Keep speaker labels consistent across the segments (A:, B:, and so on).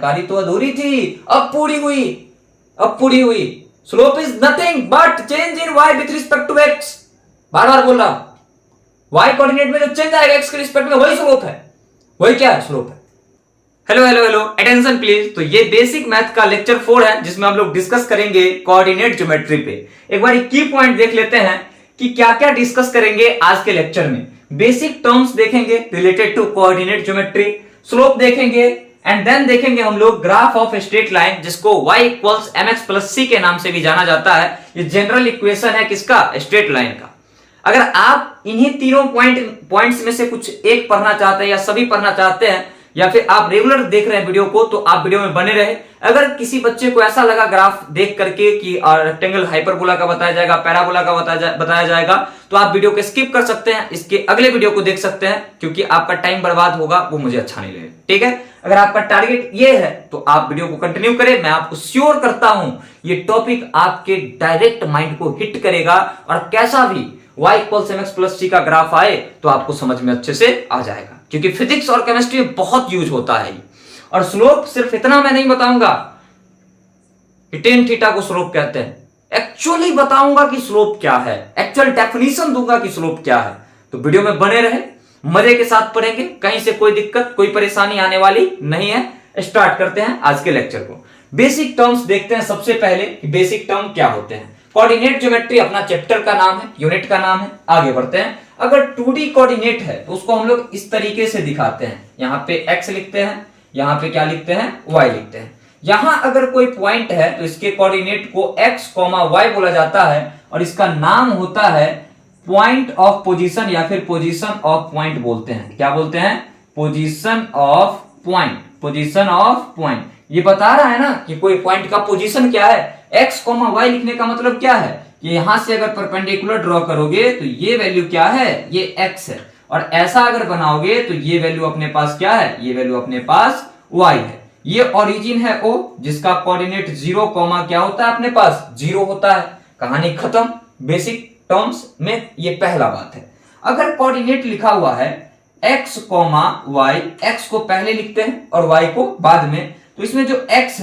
A: जानकारी तो अधूरी थी, अब पूरी हुई। Slope is nothing but change in y with respect to x। बार बार बोल रहा हूं, y कोऑर्डिनेट में जो चेंज आएगा x के रिस्पेक्ट में वही स्लोप है, वही क्या है, स्लोप है। Hello attention please. तो ये बेसिक मैथ का लेक्चर 4 है जिसमें हम लोग डिस्कस करेंगे कोऑर्डिनेट ज्योमेट्री पे। एक बार की पॉइंट देख लेते हैं कि क्या क्या डिस्कस करेंगे आज के लेक्चर में। बेसिक टर्म्स देखेंगे related to coordinate geometry, slope देखेंगे एंड देन देखेंगे हम लोग ग्राफ ऑफ स्ट्रेट लाइन जिसको y equals mx plus c के नाम से भी जाना जाता है। ये जनरल इक्वेशन है किसका, स्ट्रेट लाइन का। अगर आप इन्हीं तीनों पॉइंट्स में से कुछ एक पढ़ना चाहते हैं या सभी पढ़ना चाहते हैं या फिर आप रेगुलर देख रहे हैं वीडियो को तो आप वीडियो में बने रहे। अगर किसी बच्चे को ऐसा लगा ग्राफ देख करके कि रेक्टेंगल हाइपरबोला का बताया जाएगा, पैराबोला का बताया जाएगा, तो आप वीडियो को स्किप कर सकते हैं, इसके अगले वीडियो को देख सकते हैं, क्योंकि आपका टाइम बर्बाद होगा, वो मुझे अच्छा नहीं लगेगा। ठीक है, अगर आपका टारगेट ये है तो आप वीडियो को कंटिन्यू करें। मैं आपको श्योर करता हूं ये टॉपिक आपके डायरेक्ट माइंड को हिट करेगा और कैसा भी y equals mx plus c का ग्राफ आए तो आपको समझ में अच्छे से आ जाएगा, क्योंकि फिजिक्स और केमिस्ट्री में बहुत यूज होता है। और स्लोप सिर्फ इतना मैं नहीं बताऊंगा कि टेन थीटा को स्लोप कहते हैं, एक्चुअली बताऊंगा कि स्लोप क्या है, एक्चुअल डेफिनेशन दूंगा कि स्लोप क्या है। तो वीडियो में बने रहे, मजे के साथ पढ़ेंगे, कहीं से कोई दिक्कत कोई परेशानी आने वाली नहीं है। स्टार्ट करते हैं आज के लेक्चर को। बेसिक टर्म्स देखते हैं सबसे पहले कि बेसिक टर्म क्या होते हैं। कोऑर्डिनेट ज्योमेट्री अपना चैप्टर का नाम है, यूनिट का नाम है। आगे बढ़ते हैं। अगर 2D कोऑर्डिनेट है तो उसको हम लोग इस तरीके से दिखाते हैं, यहां पे x लिखते हैं, यहां पे क्या लिखते हैं, y लिखते हैं। यहां अगर कोई पॉइंट है तो इसके कोऑर्डिनेट को x, y बोला जाता है और इसका नाम होता है पॉइंट ऑफ पोजीशन या फिर पोजीशन ऑफ पॉइंट बोलते हैं। क्या बोलते हैं, position of point, position of point. ये बता रहा है ना कि कोई पॉइंट का पोजीशन क्या है। x, y लिखने का मतलब क्या है कि यहां से अगर परपेंडिकुलर ड्रॉ करोगे तो ये वैल्यू क्या है, ये x है, और ऐसा अगर बनाओगे तो ये वैल्यू अपने पास क्या है, ये वैल्यू अपने पास y है। ये ओरिजिन है O जिसका कोऑर्डिनेट 0, क्या होता है अपने पास, 0 होता है। कहानी खत्म। बेसिक टर्म्स में ये पहला बात है। अगर कोऑर्डिनेट लिखा हुआ है x, y, x को पहले लिखते हैं और y को बाद में, तो इसमें जो x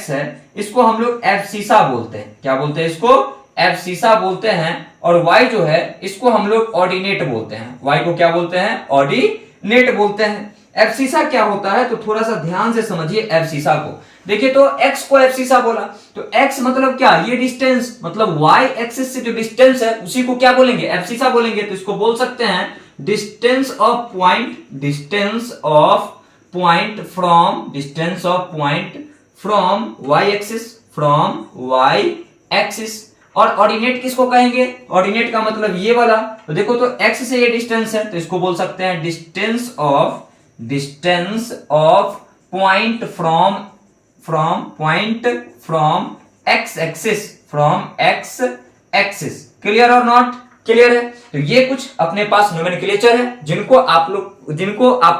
A: है इसको हम लोग एब्सिसा बोलते हैं। क्या बोलते हैं इसको, एब्सिसा बोलते हैं। और y जो है इसको हम लोग ऑर्डिनेट बोलते हैं। y को क्या बोलते हैं, ऑर्डिनेट बोलते हैं। एब्सिसा क्या होता है तो थोड़ा सा ध्यान से समझिए एब्सिसा को। देखिए तो x को एब्सिसा बोला तो x मतलब क्या, ये डिस्टेंस, मतलब y एक्सिस से जो डिस्टेंस है उसी को क्या बोलेंगे, एब्सिसा बोलेंगे। तो इसको बोल सकते हैं distance of point from y axis. और ऑर्डिनेट किसको कहेंगे, ऑर्डिनेट का मतलब ये वाला। तो देखो तो x से ये डिस्टेंस है तो इसको बोल सकते हैं distance of point from x axis. Clear और नॉट क्लियर है। तो ये कुछ अपने पास नोमेनक्लेचर है जिनको आप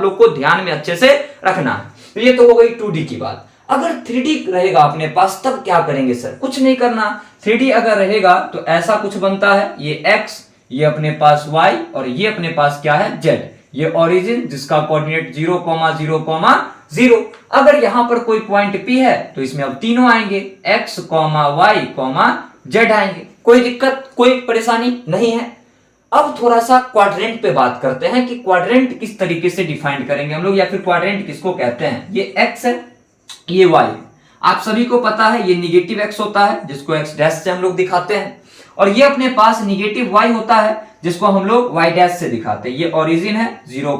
A: लोग को ध्यान में अच्छे से रखना है। तो ये तो हो गई 2D की बात। अगर 3D रहेगा अपने पास तब क्या करेंगे सर, कुछ नहीं करना। 3D अगर रहेगा तो ऐसा कुछ बनता है, ये x, ये अपने पास y और ये अपने पास क्या है, z। ये ओरिजिन जिसका कोऑर्डिनेट 0, 0। अगर यहां पर कोई पॉइंट P है तो इसमें अब तीनों आएंगे, x, y, z आएंगे। कोई दिक्कत कोई परेशानी नहीं है। अब थोड़ा सा क्वाड्रेंट पे बात करते हैं कि क्वाड्रेंट किस तरीके से डिफाइन करेंगे हम लोग, या फिर क्वाड्रेंट किसको कहते हैं। ये x है, ये y है। आप सभी को पता है ये निगेटिव x होता है जिसको x डैश से हम लोग दिखाते हैं, और ये अपने पास निगेटिव y होता है जिसको हम लोग y डैश से दिखाते हैं। ये ओरिजिन है 0,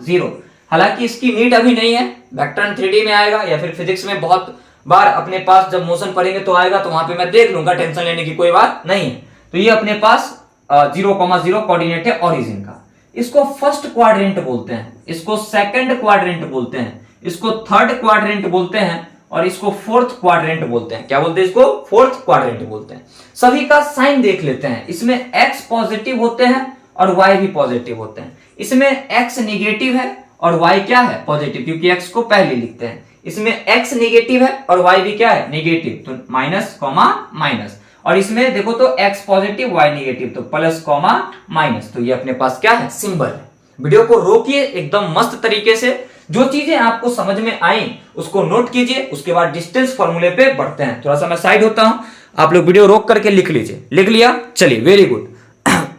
A: 0। हालांकि इसकी नीड अभी नहीं है, वेक्टर 3D में आएगा या फिर फिजिक्स में बहुत बार अपने पास जब मोशन पढ़ेंगे तो आएगा, तो वहां पे मैं देख लूंगा, टेंशन लेने की कोई बात नहीं है। तो ये अपने पास 0, 0 कोऑर्डिनेट है ओरिजिन का। इसको फर्स्ट क्वाड्रेंट बोलते हैं, इसको सेकंड क्वाड्रेंट बोलते हैं, इसको थर्ड क्वाड्रेंट बोलते हैं और इसको फोर्थ क्वाड्रेंट बोलते हैं। क्या बोलते हैं इसको, फोर्थ क्वाड्रेंट बोलते हैं। सभी का साइन देख लेते हैं। इसमें x पॉजिटिव होते हैं और y भी पॉजिटिव होते हैं। इसमें x नेगेटिव है और y क्या है, पॉजिटिव, क्योंकि x को पहले लिखते हैं। इसमें x नेगेटिव है और y भी क्या है, नेगेटिव, तो माइनस, माइनस। और इसमें देखो तो x पॉजिटिव y नेगेटिव, तो प्लस, माइनस। तो ये अपने पास क्या है, सिंबल है। वीडियो को रोकिए एकदम मस्त तरीके से, जो चीजें आपको समझ में आई उसको नोट कीजिए, उसके बाद डिस्टेंस फॉर्मूले पे बढ़ते हैं। थोड़ा सा मैं साइड होता हूं, आप लोग वीडियो रोक करके लिख लीजिए। लिख लिया? चलिए, वेरी गुड।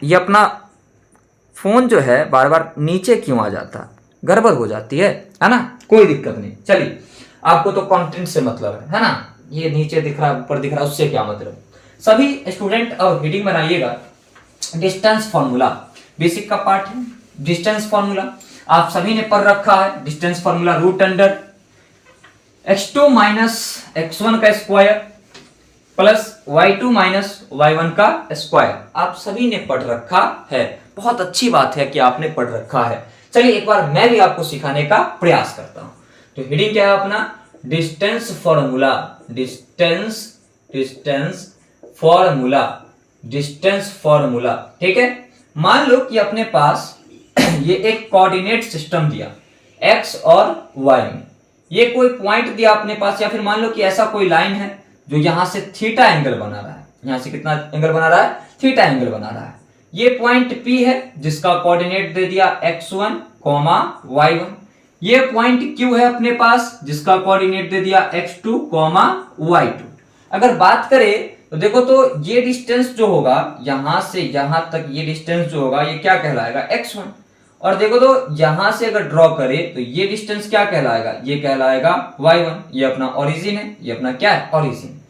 A: ये अपना फोन जो है बार बार नीचे क्यों आ जाता है, गड़बड़ हो जाती है ना, कोई दिक्कत नहीं। चलिए, आपको तो कंटेंट से मतलब है ना, ये नीचे दिख रहा ऊपर दिख रहा उससे क्या मतलब। सभी स्टूडेंट अब हेडिंग बनाइएगा, डिस्टेंस फॉर्मूला बेसिक का पार्ट है। डिस्टेंस फॉर्मूला आप सभी ने पढ़ रखा है। Distance formula root under x2 minus x1 का square plus y2 minus y1 का स्क्वायर, आप सभी ने पढ़ रखा है। बहुत अच्छी बात है कि आपने पढ़ रखा है। चलिए एक बार मैं भी आपको सिखाने का प्रयास करता हूं। तो हेडिंग क्या है अपना, distance formula. Distance formula, distance formula, ठीक है। मान लो कि अपने पास ये एक कोऑर्डिनेट सिस्टम दिया x और y में, ये कोई पॉइंट दिया अपने पास, या फिर मान लो कि ऐसा कोई लाइन है जो यहां से थीटा एंगल बना रहा है। यहां से कितना एंगल बना रहा है, थीटा एंगल बना रहा है। ये पॉइंट P है जिसका कोऑर्डिनेट दे दिया x1, y1। ये पॉइंट Q है अपने पास जिसका कोऑर्डिनेट दे दिया x2, y2। अगर बात करें तो देखो, तो ये डिस्टेंस जो होगा यहां से यहां तक, ये डिस्टेंस जो होगा ये क्या कहलाएगा, x1। और देखो तो यहां से अगर ड्रॉ करें तो ये डिस्टेंस क्या कहलाएगा, ये कहलाएगा y1। ये अपना ओरिजिन है, ये अपना क्या है, ओरिजिन।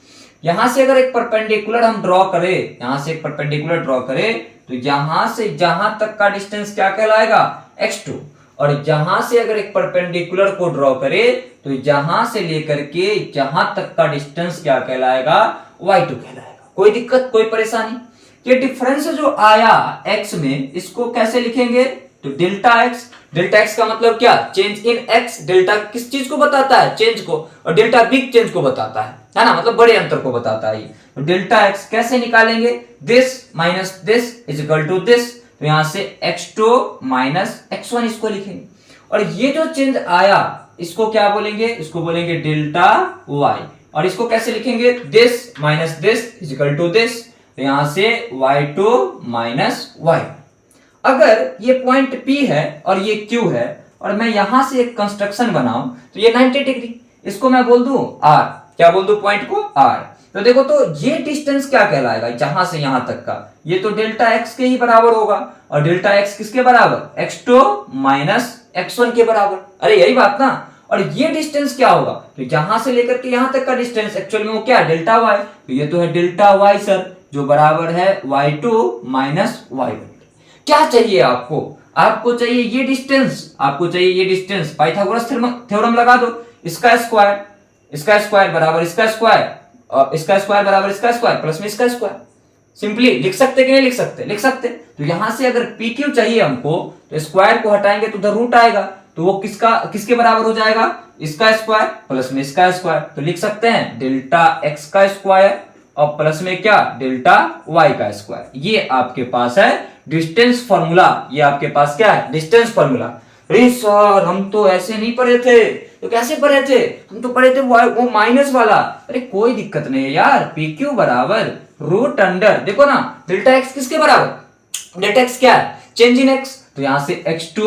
A: यहां से अगर एक परपेंडिकुलर हम ड्रॉ करें, यहां से एक परपेंडिकुलर ड्रॉ करें तो यहां से यहां तक का डिस्टेंस क्या कहलाएगा, x2। और यहां से अगर एक परपेंडिकुलर को ड्रॉ करें तो यहां से लेकर के यहां तक का डिस्टेंस क्या कहलाएगा, y2 कहलाएगा। कोई दिक्कत, कोई परेशानी? ये डिफरेंस जो आया x में, इसको कैसे लिखेंगे, तो डेल्टा x। डेल्टा x का मतलब क्या, चेंज इन x। डेल्टा किस चीज को बताता है, चेंज को, और डेल्टा बिग चेंज को बताता है ना, मतलब बड़े अंतर को बताता है। तो डेल्टा x कैसे निकालेंगे, this minus this is equal to this. तो यहां से x2 माइनस x1 इसको लिखेंगे। और ये जो चेंज आया इसको क्या बोलेंगे, इसको बोलेंगे डेल्टा y। और इसको कैसे लिखेंगे, this minus this is equal to this. तो यहां से y2 माइनस y। अगर ये पॉइंट P है और ये Q है और मैं यहां से एक कंस्ट्रक्शन बनाऊं तो ये 90 डिग्री, इसको मैं बोल दूं R। क्या बोल दूं पॉइंट को, R। तो देखो तो ये डिस्टेंस क्या कहलाएगा, जहां से यहां तक का, ये तो डेल्टा x के ही बराबर होगा। और डेल्टा x किसके बराबर, x2 माइनस x1 के बराबर। अरे यही बात ना। और ये डिस्टेंस क्या होगा, तो यहां से लेकर के यहां तक का डिस्टेंस एक्चुअल में वो क्या है, डेल्टा y। तो ये तो है डेल्टा y सर, जो बराबर है y2 माइनस y1। क्या चाहिए आपको, आपको चाहिए ये डिस्टेंस, आपको चाहिए ये डिस्टेंस। पाइथागोरस थ्योरम लगा दो, इसका स्क्वायर बराबर इसका स्क्वायर, और इसका स्क्वायर बराबर इसका स्क्वायर प्लस में इसका स्क्वायर। सिंपली लिख सकते कि नहीं लिख सकते, लिख सकते। तो यहां से अगर PQ चाहिए हमको तो स्क्वायर को हटाएंगे तो उधर रूट आएगा, तो वो किसके बराबर हो जाएगा, इसका स्क्वायर प्लस में इसका स्क्वायर। तो लिख सकते हैं डेल्टा x का स्क्वायर और प्लस में क्या, डेल्टा y का स्क्वायर। ये आपके पास है डिस्टेंस फॉर्मूला। ये आपके पास क्या है, डिस्टेंस फॉर्मूला। अरे सर हम तो ऐसे नहीं पढ़े थे, तो कैसे पढ़े थे, हम तो पढ़े थे वो माइनस वाला। अरे कोई दिक्कत नहीं है यार, PQ बराबर रूट अंडर, देखो ना डेल्टा x किसके बराबर, डेल्टा x क्या है, चेंज इन x। तो यहां से x2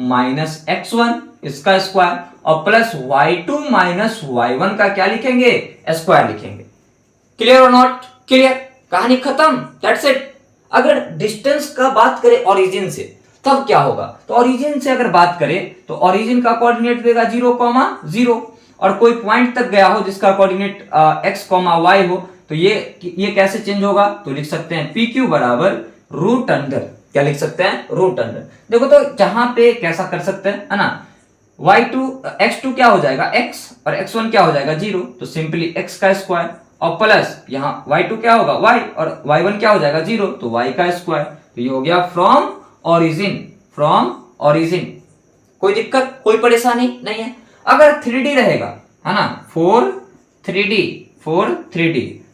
A: माइनस x1 इसका स्क्वायर और प्लस y2 माइनस y1 का क्या लिखेंगे, स्क्वायर लिखेंगे। क्लियर और नॉट क्लियर, कहानी खत्म, दैट्स इट। अगर डिस्टेंस का बात करें ओरिजिन से तब क्या होगा, तो ओरिजिन से अगर बात करें तो ओरिजिन का कोऑर्डिनेट देगा 0,0 और कोई पॉइंट तक गया हो जिसका कोऑर्डिनेट x, y हो, तो ये कैसे चेंज होगा, तो लिख सकते हैं PQ बराबर रूट अंडर, क्या लिख सकते हैं, रूट अंडर। देखो तो जहां पे कैसा कर सकते हैं, है ना, x2 क्या हो जाएगा x और x1 क्या हो जाएगा 0, तो सिंपली x का स्क्वायर और प्लस यहाँ y2 क्या होगा y और y1 क्या हो जाएगा 0, तो y का स्क्वायर। तो ये हो गया फ्रॉम ओरिजिन। कोई दिक्कत, कोई परेशानी नहीं है। अगर 3D रहेगा, है ना, 3D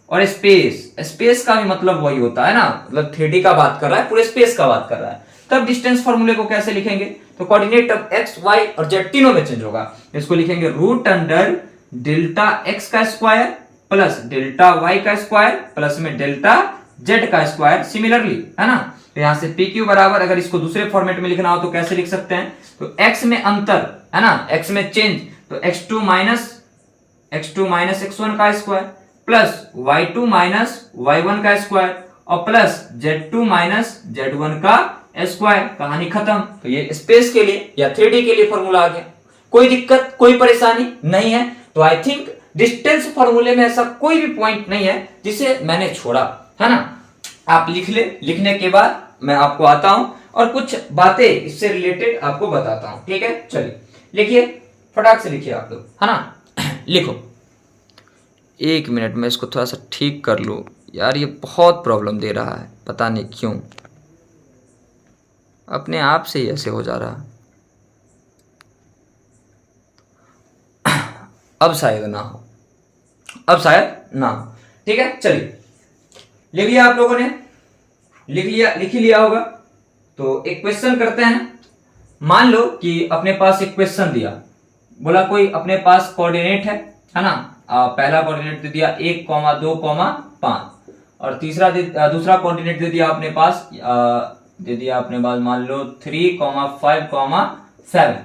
A: और स्पेस का भी मतलब वही होता है ना, मतलब 3D का बात कर रहा है, पूरे स्पेस का बात कर रहा है, तब डिस्टेंस फॉर्मूले को कैसे लिखेंगे, तो कोऑर्डिनेट अब x, y और z तीनों में चेंज होगा। इसको लिखेंगे रूट अंडर डेल्टा x का स्क्वायर प्लस डेल्टा y का स्क्वायर प्लस में डेल्टा z का स्क्वायर सिमिलरली, है ना। तो यहां से PQ बराबर, अगर इसको दूसरे फॉर्मेट में लिखना हो तो कैसे लिख सकते हैं, तो x में अंतर, है ना, x में चेंज, तो x2 माइनस x1 का square plus y2 minus y1 का स्क्वायर और प्लस z2 माइनस z1 का स्क्वायर। कहानी खत्म। तो ये स्पेस के लिए या 3D के लिए फॉर्मूला आ गया। कोई दिक्कत, कोई परेशानी नहीं है। तो आई थिंक डिस्टेंस फॉर्मूले में ऐसा कोई भी पॉइंट नहीं है जिसे मैंने छोड़ा, है ना। आप लिख ले, लिखने के बाद मैं आपको आता हूं और कुछ बातें इससे रिलेटेड आपको बताता हूं। ठीक है, चलिए लिखिए, फटाक से लिखिए आप लोग, है ना। लिखो, 1 मिनट में इसको थोड़ा सा ठीक कर लो यार, ये बहुत प्रॉब्लम दे रहा है, पता नहीं क्यों, अपने आप से ही ऐसे हो जा रहा है। अब शायद ना हो, अब शायद ना हो। ठीक है, चलिए लिख लिया आप लोगों ने, लिख ही लिया होगा। तो एक क्वेश्चन करते हैं। मान लो कि अपने पास एक क्वेश्चन दिया, बोला कोई अपने पास कोऑर्डिनेट है ना। पहला कोऑर्डिनेट दे दिया 1, 2, 5 और दूसरा कोऑर्डिनेट दे दिया अपने पास मान लो 3, 5, 7।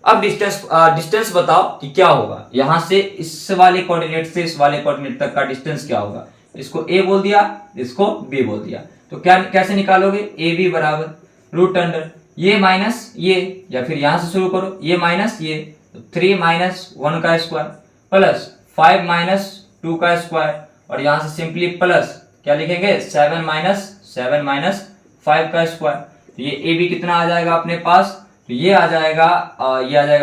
A: अब डिस्टेंस बताओ कि क्या होगा, यहां से इस वाले कोऑर्डिनेट से इस वाले कोऑर्डिनेट तक का डिस्टेंस क्या होगा। इसको a बोल दिया, इसको b बोल दिया, तो क्या कैसे निकालोगे। ए बी बराबर रूट अंडर ये माइनस ये, या फिर यहां से शुरू करो, ये माइनस ये, तो 3 माइनस 1 का स्क्वायर प्लस 5 माइनस 2 का स्क्वायर और यहां से सिंपली प्लस क्या लिखेंगे 7 माइनस 5 का स्क्वायर। तो ये ए बी कितना आ जाएगा अपने पास, तो ये आ जाएगा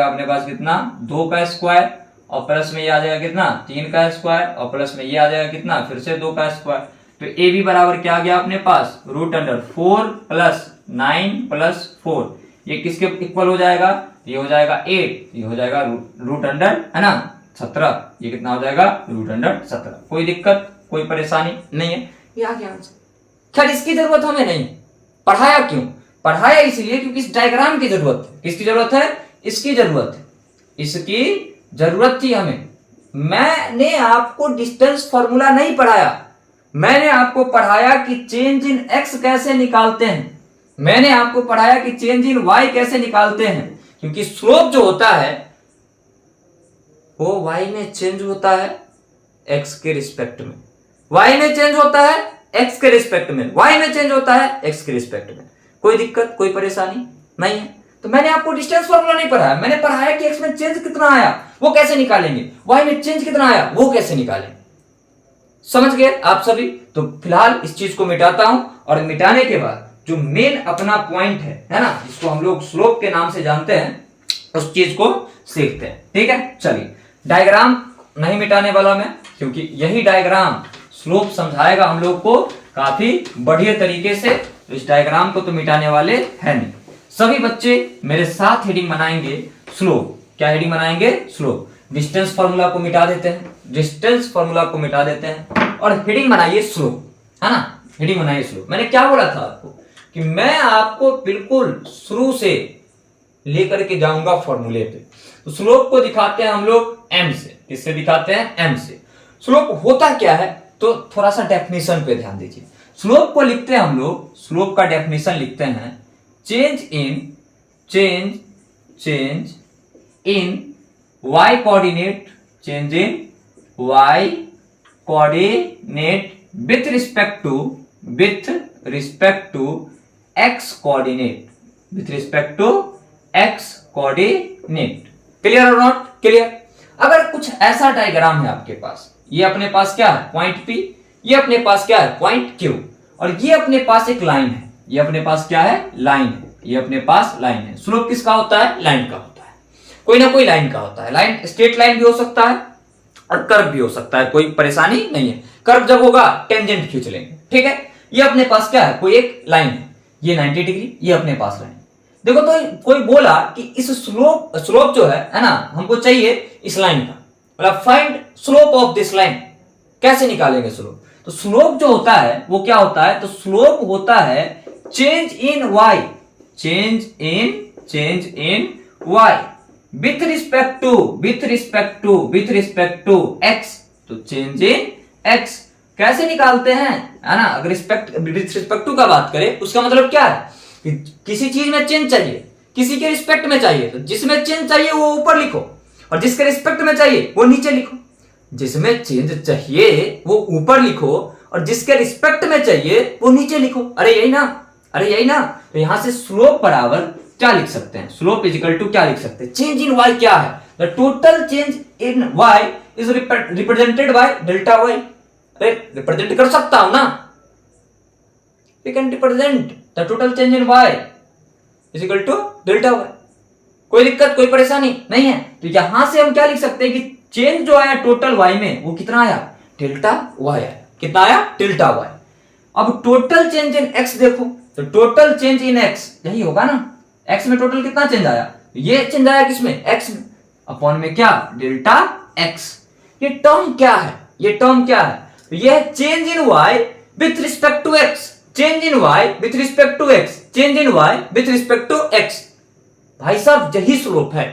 A: अपने पास कितना 2 का स्क्वायर और प्लस में ये आ जाएगा कितना 3 का स्क्वायर और प्लस में ये आ जाएगा कितना फिर से 2 का स्क्वायर। तो ए बी बराबर क्या आ गया अपने पास रूट अंडर 4 प्लस 9 प्लस 4, ये किसके इक्वल हो जाएगा, ये हो जाएगा 8, ये हो जाएगा रूट अंडर, है ना 17, ये कितना हो जाएगा रूट अंडर 17। कोई दिक्कत, कोई परेशानी नहीं है, ये आ गया आंसर। खैर इसकी जरूरत हमें नहीं, पढ़ाया क्यों, पढ़ाया इसलिए क्योंकि इस डायग्राम की जरूरत है। किसकी जरूरत है, इसकी जरूरत है, इसकी जरूरत थी हमें। मैंने आपको डिस्टेंस फॉर्मूला नहीं पढ़ाया, मैंने आपको पढ़ाया कि चेंज इन एक्स कैसे निकालते हैं, मैंने आपको पढ़ाया कि चेंज इन वाई कैसे निकालते हैं। क्योंकि स्लोप जो होता है वो वाई में चेंज होता है एक्स के रिस्पेक्ट में, वाई में चेंज होता है एक्स के रिस्पेक्ट में, वाई में चेंज होता है एक्स के रिस्पेक्ट में। कोई दिक्कत, कोई परेशानी नहीं है। तो मैंने आपको डिस्टेंस फॉर्मूला नहीं पढ़ाया, मैंने पढ़ाया कि एक्स में चेंज कितना आया वो कैसे निकालेंगे, वाई में चेंज कितना आया वो कैसे निकालेंगे। समझ गए आप सभी। तो फिलहाल इस चीज को मिटाता हूं और मिटाने के बाद जो मेन अपना पॉइंट है ना, जिसको हम लोग स्लोप के नाम से जानते हैं, उस चीज को सीखते हैं। ठीक है, चलिए डायग्राम नहीं मिटाने वाला मैं, क्योंकि यही डायग्राम स्लोप समझाएगा हम लोग को काफी बढ़िया तरीके से। तो इस डायग्राम को तो मिटाने वाले हैं नहीं। सभी बच्चे मेरे साथ हेडिंग बनाएंगे स्लोप। क्या हेडिंग बनाएंगे, स्लोप। डिस्टेंस फॉर्मूला को मिटा देते हैं, डिस्टेंस फॉर्मूला को मिटा देते हैं और हेडिंग बनाइए स्लोप, है ना, हेडिंग बनाइए स्लोप। मैंने क्या बोला था आपको कि मैं आपको बिल्कुल शुरू से लेकर के जाऊंगा फॉर्मूले पे। तो स्लोप को दिखाते हैं हम लोग एम से। किससे दिखाते हैं, एम से। स्लोप होता क्या है, तो थोड़ा सा डेफिनेशन पे ध्यान दीजिए। स्लोप को लिखते हैं हम लोग, स्लोप का डेफिनेशन लिखते हैं change in y coordinate, change in y coordinate with respect to x coordinate, with respect to x coordinate. Clear और नॉट क्लियर। अगर कुछ ऐसा डायग्राम है आपके पास, ये अपने पास क्या है पॉइंट P, ये अपने पास क्या है पॉइंट Q, और ये अपने पास एक लाइन है, ये अपने पास क्या है लाइन है, ये अपने पास लाइन है। स्लोप किसका होता है, लाइन का होता है, कोई ना कोई लाइन का होता है। लाइन स्ट्रेट लाइन भी हो सकता है और कर्व भी हो सकता है, कोई परेशानी नहीं है। कर्व जब होगा टेंजेंट खींच लेंगे, ठीक है। ये अपने पास क्या है, कोई एक लाइन है, ये 90 डिग्री, ये अपने पास लाइन। देखो तो कोई बोला कि इस स्लोप जो है ना, हमको चाहिए इस लाइन का, मतलब find slope of this line. कैसे निकालेंगे स्लोप, तो स्लोप जो होता है वो क्या होता है, तो स्लोप होता है change in y, change in y with respect to x। तो चेंज इन x कैसे निकालते हैं, है ना। अगर विथ रिस्पेक्ट टू का बात करें, उसका मतलब क्या है कि किसी चीज में चेंज चाहिए, किसी के रिस्पेक्ट में चाहिए तो जिसमें चेंज चाहिए वो ऊपर लिखो, और जिसके रिस्पेक्ट में चाहिए वो नीचे लिखो। जिसमें चेंज चाहिए वो ऊपर लिखो और जिसके रिस्पेक्ट में चाहिए वो नीचे लिखो। अरे यही ना, अरे यही ना। तो यहां से स्लोप बराबर क्या लिख सकते हैं, स्लोप इजिकल टू क्या लिख सकते हैं, चेंज इन वाई क्या है, the total change in Y is represented by delta Y. अरे रिप्रेजेंट कर सकता हूं ना, we can represent the total change in Y is equal to delta Y. कोई दिक्कत कोई परेशानी नहीं है। तो यहां से हम क्या लिख सकते हैं कि चेंज जो आया टोटल वाई में वो कितना आया, डेल्टा वाई आया। कितना आया, डेल्टा वाई। अब टोटल चेंज इन एक्स देखो, तो टोटल चेंज इन एक्स यही होगा ना, एक्स में टोटल कितना चेंज आया, ये चेंज आया किसमें, एक्स में, अपॉन में क्या, डेल्टा एक्स। ये टर्म क्या है, ये टर्म क्या है, तो ये change in Y with respect to X, change in Y with respect to X, change in Y with respect to X. भाई साहब यही स्लोप है,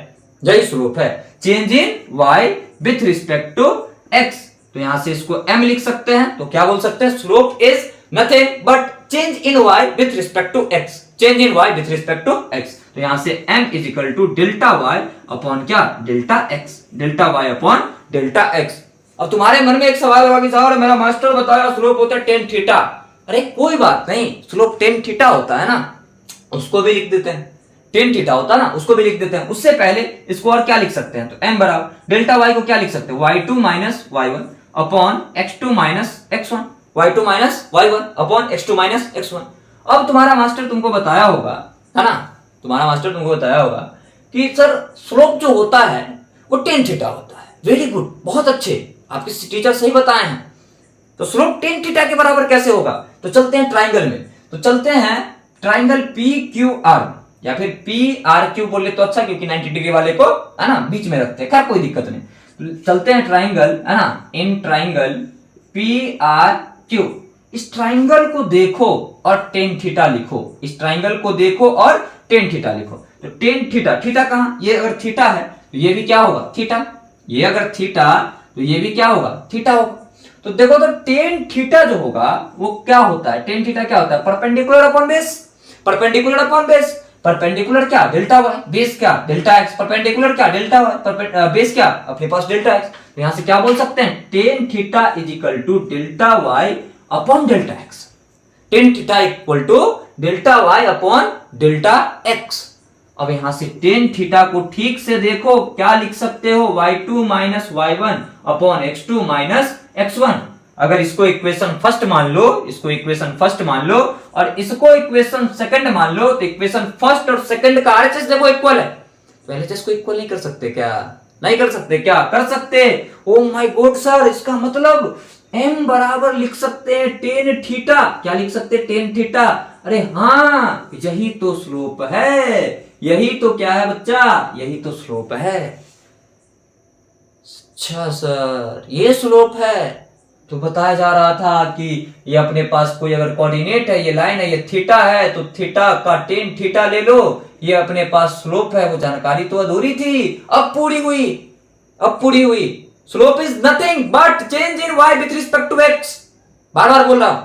A: यही स्लोप है, change in Y with respect to X. तो यहां से इसको m लिख सकते हैं, तो क्या बोल सकते हैं, slope is nothing but change in y with respect to x, change in y with respect to x। तो यहां से m is equal to delta y upon क्या, delta x, delta y upon delta x। अब तुम्हारे मन में एक सवाल होगा कि साहब मेरा मास्टर बताया स्लोप होता है टेन थीटा। अरे कोई बात नहीं, स्लोप टेन थीटा होता है ना, उसको भी लिख देते हैं, टेन थीटा होता है ना उसको भी लिख देते हैं। उससे पहले इसको और क्या लिख सकते हैं, तो m बराबर डेल्टा y को क्या लिख सकते हैं, y2 minus y1 upon x2 minus x1, y2 minus y1 upon x2 minus x1। अब तुम्हारा मास्टर तुमको बताया होगा, है ना, तुम्हारा मास्टर तुमको बताया होगा कि सर स्लोप जो होता है वो टेन थीटा होता है। वेरी गुड, बहुत अच्छे, आपके टीचर सही बताए हैं। तो स्लोप टेन थीटा के बराबर कैसे होगा, तो चलते हैं ट्राइंगल में, तो चलते हैं ट्राइंगल पी क्यू आर, या फिर पी आर क्यू बोले तो अच्छा, क्योंकि 90 डिग्री वाले को है ना बीच में रखते हैं, खैर कोई दिक्कत नहीं। चलते हैं ट्राइंगल, है ना, in triangle P R Q. इस ट्राइंगल को देखो और टेन थीटा लिखो, इस ट्राइंगल को देखो और टेन थीटा लिखो। तो टेन थीटा, थीटा कहां, ये अगर थीटा है तो ये भी क्या होगा, थीटा, ये अगर थीटा तो ये भी क्या होगा, थीटा होगा। तो देखो तो टेन थीटा जो होगा वो क्या होता है, टेन थीटा क्या होता है, perpendicular upon base, perpendicular upon base, perpendicular क्या, डेल्टा वाई, बेस क्या, डेल्टा एक्स, परपेंडिकुलर क्या, डेल्टा वाई, बेस क्या, अपने पास डेल्टा एक्स। तो यहां से क्या बोल सकते हैं, tan theta is equal to delta y upon delta x, tan theta equal to delta y upon delta x. अब यहां से टेन थीटा को ठीक से देखो, क्या लिख सकते हो, y2 minus y1 upon x2 minus x1। अगर इसको इक्वेशन फर्स्ट मान लो, इसको इक्वेशन फर्स्ट मान लो और इसको इक्वेशन सेकंड मान लो, तो इक्वेशन फर्स्ट और सेकंड का RHS देखो इक्वल है। तो LHS को इक्वल नहीं कर सकते क्या, नहीं कर सकते क्या, कर सकते। ओ माय गॉड सर, इसका मतलब m बराबर लिख सकते हैं टेन थीटा, क्या लिख सकते हैं, टेन थीटा। अरे हाँ, यही तो स्लोप है, यही तो क्या है बच्चा, यही तो स्लोप है। अच्छा सर, ये स्लोप है, तो बताया जा रहा था कि ये अपने पास कोई अगर कोऑर्डिनेट है, ये लाइन है, ये थीटा है, तो थीटा का टेन थीटा ले लो, ये अपने पास स्लोप है। वो जानकारी तो अधूरी थी, अब पूरी हुई, अब पूरी हुई। Slope is nothing but change in y with respect to x। बार बार बोल रहा हूं,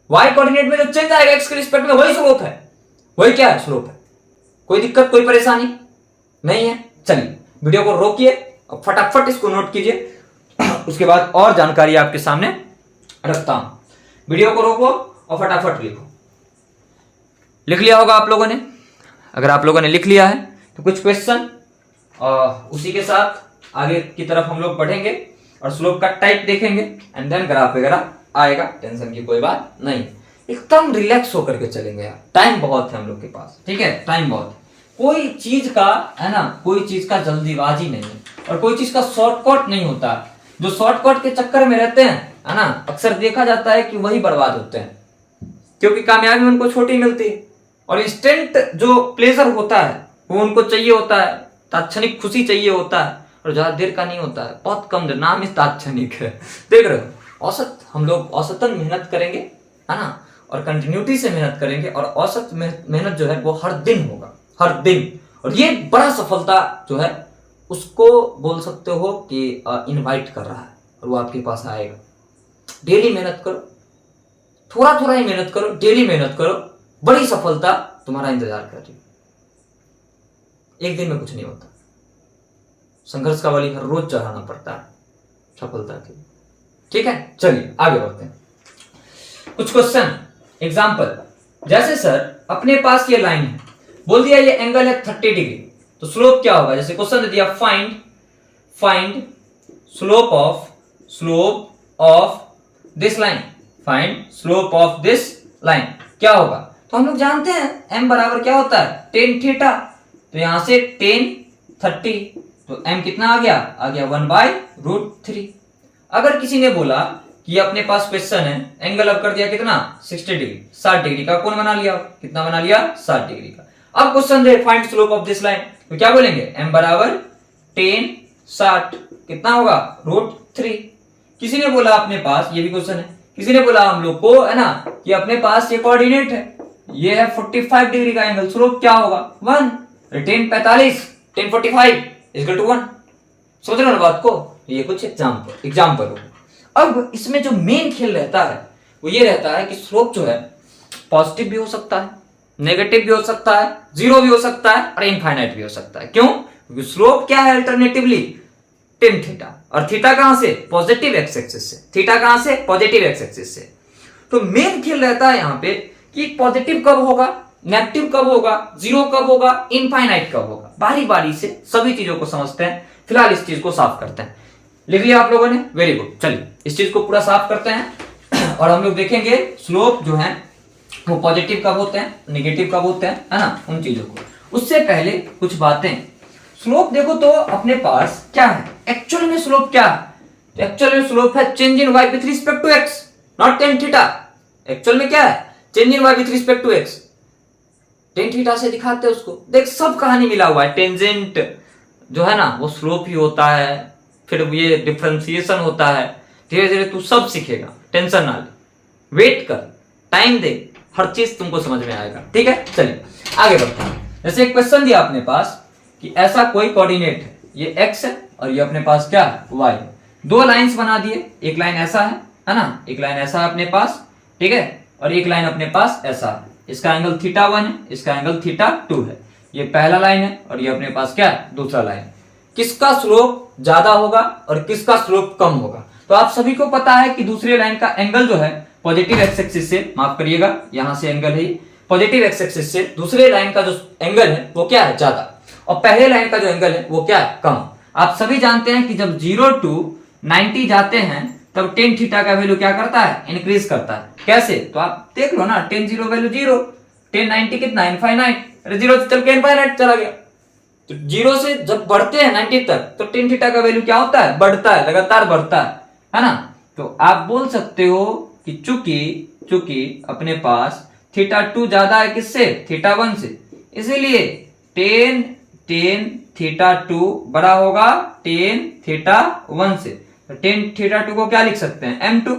A: y कोऑर्डिनेट में जो चेंज आएगा x के रिस्पेक्ट में वही स्लोप है, वही क्या है, स्लोप है। कोई दिक्कत कोई परेशानी नहीं है। चलिए वीडियो को रोकिए और फटाफट इसको नोट कीजिए, उसके बाद और जानकारी आपके सामने रखता हूं। वीडियो को रोको और फटाफट लिखो। लिख लिया होगा आप लोगों ने, अगर आप लोगों ने लिख लिया है तो कुछ क्वेश्चन और उसी के साथ आगे की तरफ हम लोग बढ़ेंगे और स्लोप का टाइप देखेंगे एंड देन ग्राफ वगैरह आएगा। टेंशन की कोई बात नहीं, एकदम रिलैक्स होकर के चलेंगे यार, टाइम बहुत है हम लोग के पास, ठीक है, टाइम बहुत है। कोई चीज का, है ना, कोई चीज का जल्दीबाजी नहीं है और कोई चीज का शॉर्टकट नहीं होता। जो शॉर्टकट के चक्कर में रहते हैं, है ना, अक्सर देखा जाता है कि वही बर्बाद होते हैं, क्योंकि कामयाबी उनको छोटी मिलती है और इंस्टेंट जो प्लेजर होता है वो उनको चाहिए होता है, तात्क्षणिक खुशी चाहिए होता है और ज्यादा देर का नहीं होता है, बहुत कम देर, नाम ही तात्क्षणिक है। देख रहे हो, औसत हम लोग औसतन मेहनत करेंगे, है ना, और कंटिन्यूटी से मेहनत करेंगे और औसत मेहनत जो है वो हर दिन होगा, हर दिन। और ये बड़ा सफलता जो है उसको बोल सकते हो कि इनवाइट कर रहा है और वो आपके पास आएगा। डेली मेहनत करो, थोड़ा थोड़ा ही मेहनत करो, डेली मेहनत करो, बड़ी सफलता तुम्हारा इंतजार कर रही है। एक दिन में कुछ नहीं होता, संघर्ष का बलि हर रोज चढ़ाना पड़ता है सफलता के लिए। ठीक है, चलिए आगे बढ़ते हैं। कुछ क्वेश्चन एग्जाम्पल, जैसे सर अपने पास ये लाइन है, बोल दिया ये एंगल है 30 डिग्री, तो स्लोप क्या होगा? जैसे क्वेश्चन दे दिया find slope of this line, find slope of this line क्या होगा? तो हम लोग जानते हैं m बराबर क्या होता है tan थीटा, तो यहां से tan 30, तो m कितना आ गया 1/√3। अगर किसी ने बोला कि अपने पास क्वेश्चन है, एंगल अब कर दिया कितना 60 डिग्री, 60 डिग्री का कोण बना लिया, कितना बना लिया 60 डिग्री का। अब question they find slope of this line, तो क्या बोलेंगे m बराबर tan 60 कितना होगा √3। किसी ने बोला अपने पास, ये भी क्वेश्चन है, किसी ने बोला हम लोग को है ना कि अपने पास ये कोऑर्डिनेट है, ये है 45 डिग्री का एंगल, स्लोप क्या होगा 1, tan 45 tan 45 इक्वल टू 1। समझ रहे हो बात को? ये कुछ एग्जाम्पल हो। अब इसमें जो मेन खेल रहता है वो ये रहता है कि स्लोप जो है पॉजिटिव भी हो सकता है, नेगेटिव भी हो सकता है, जीरो भी हो सकता है और इनफाइनाइट भी हो सकता है। क्यों? क्योंकि स्लोप क्या है अल्टरनेटिवली tan थीटा, और थीटा कहां से? पॉजिटिव एक्स एक्सिस से। थीटा कहां से? पॉजिटिव एक्स एक्सिस से। तो मेन खेल रहता है यहां पे कि पॉजिटिव कब होगा, नेगेटिव कब होगा, जीरो कब होगा, इनफाइनाइट कब होगा। बारी बारी से सभी चीजों को समझते हैं। फिलहाल इस चीज को साफ करते हैं। लिख लिया आप लोगों ने? Very good. चलिए इस चीज को पूरा साफ करते हैं और हम लोग देखेंगे स्लोप जो है वो पॉजिटिव कब होते हैं, नेगेटिव कब होते हैं, है ना, उन चीजों को। उससे पहले कुछ बातें, स्लोप देखो तो अपने पास क्या है एक्चुअल में, स्लोप क्या है? तो एक्चुअल में स्लोप है change in y with respect to x, not tan theta. Actual में क्या है? Change in y with respect to x। tan theta से दिखाते हैं उसको, देख सब कहानी मिला हुआ है। टेंजेंट जो है ना वो स्लोप ही होता है, फिर ये डिफरेंशिएशन होता है। धीरे धीरे तू सब सीखेगा, टेंशन ना ले, वेट कर, टाइम दे, हर चीज तुमको समझ में आएगा। ठीक है, चलिए आगे बढ़ते हैं। जैसे एक क्वेश्चन दिया अपने पास कि ऐसा कोई कोऑर्डिनेट है, ये x है और ये अपने पास क्या है y है। दो लाइंस बना दिए, एक लाइन ऐसा है ना, एक लाइन ऐसा है अपने पास, ठीक है, और एक लाइन अपने पास ऐसा है। इसका एंगल थीटा 1 है, इसका एंगल थीटा 2 है। ये पहला लाइन है और ये अपने पास क्या है दूसरा लाइन। किसका स्लोप ज्यादा होगा और किसका स्लोप कम होगा? तो आप सभी को पता है कि दूसरे लाइन का एंगल जो है पॉजिटिव एक्स एक्सिस से, माफ करिएगा यहां से एंगल है पॉजिटिव एक्स एक्सिस से, दूसरे लाइन का जो एंगल है वो क्या है ज्यादा, और पहले लाइन का जो एंगल है वो क्या है कम। आप सभी जानते हैं कि जब 0 to 90 जाते हैं तब tan थीटा का वैल्यू क्या करता है इंक्रीज करता है। कैसे? तो आप देख लो ना, tan 0 वैल्यू 0, tan 90 कितना इनफाइनाइट, अरे 0 से चल के इनफाइनाइट चला गया। तो 0 से जब बढ़ते हैं 90 तक तो tan थीटा का वैल्यू क्या होता है बढ़ता है, लगातार बढ़ता है ना। तो आप बोल सकते हो कि चूंकि अपने पास थीटा 2 ज्यादा है किससे, थीटा 1 से, इसीलिए tan थीटा 2 बड़ा होगा tan थीटा 1 से। तो tan थीटा 2 को क्या लिख सकते हैं m2,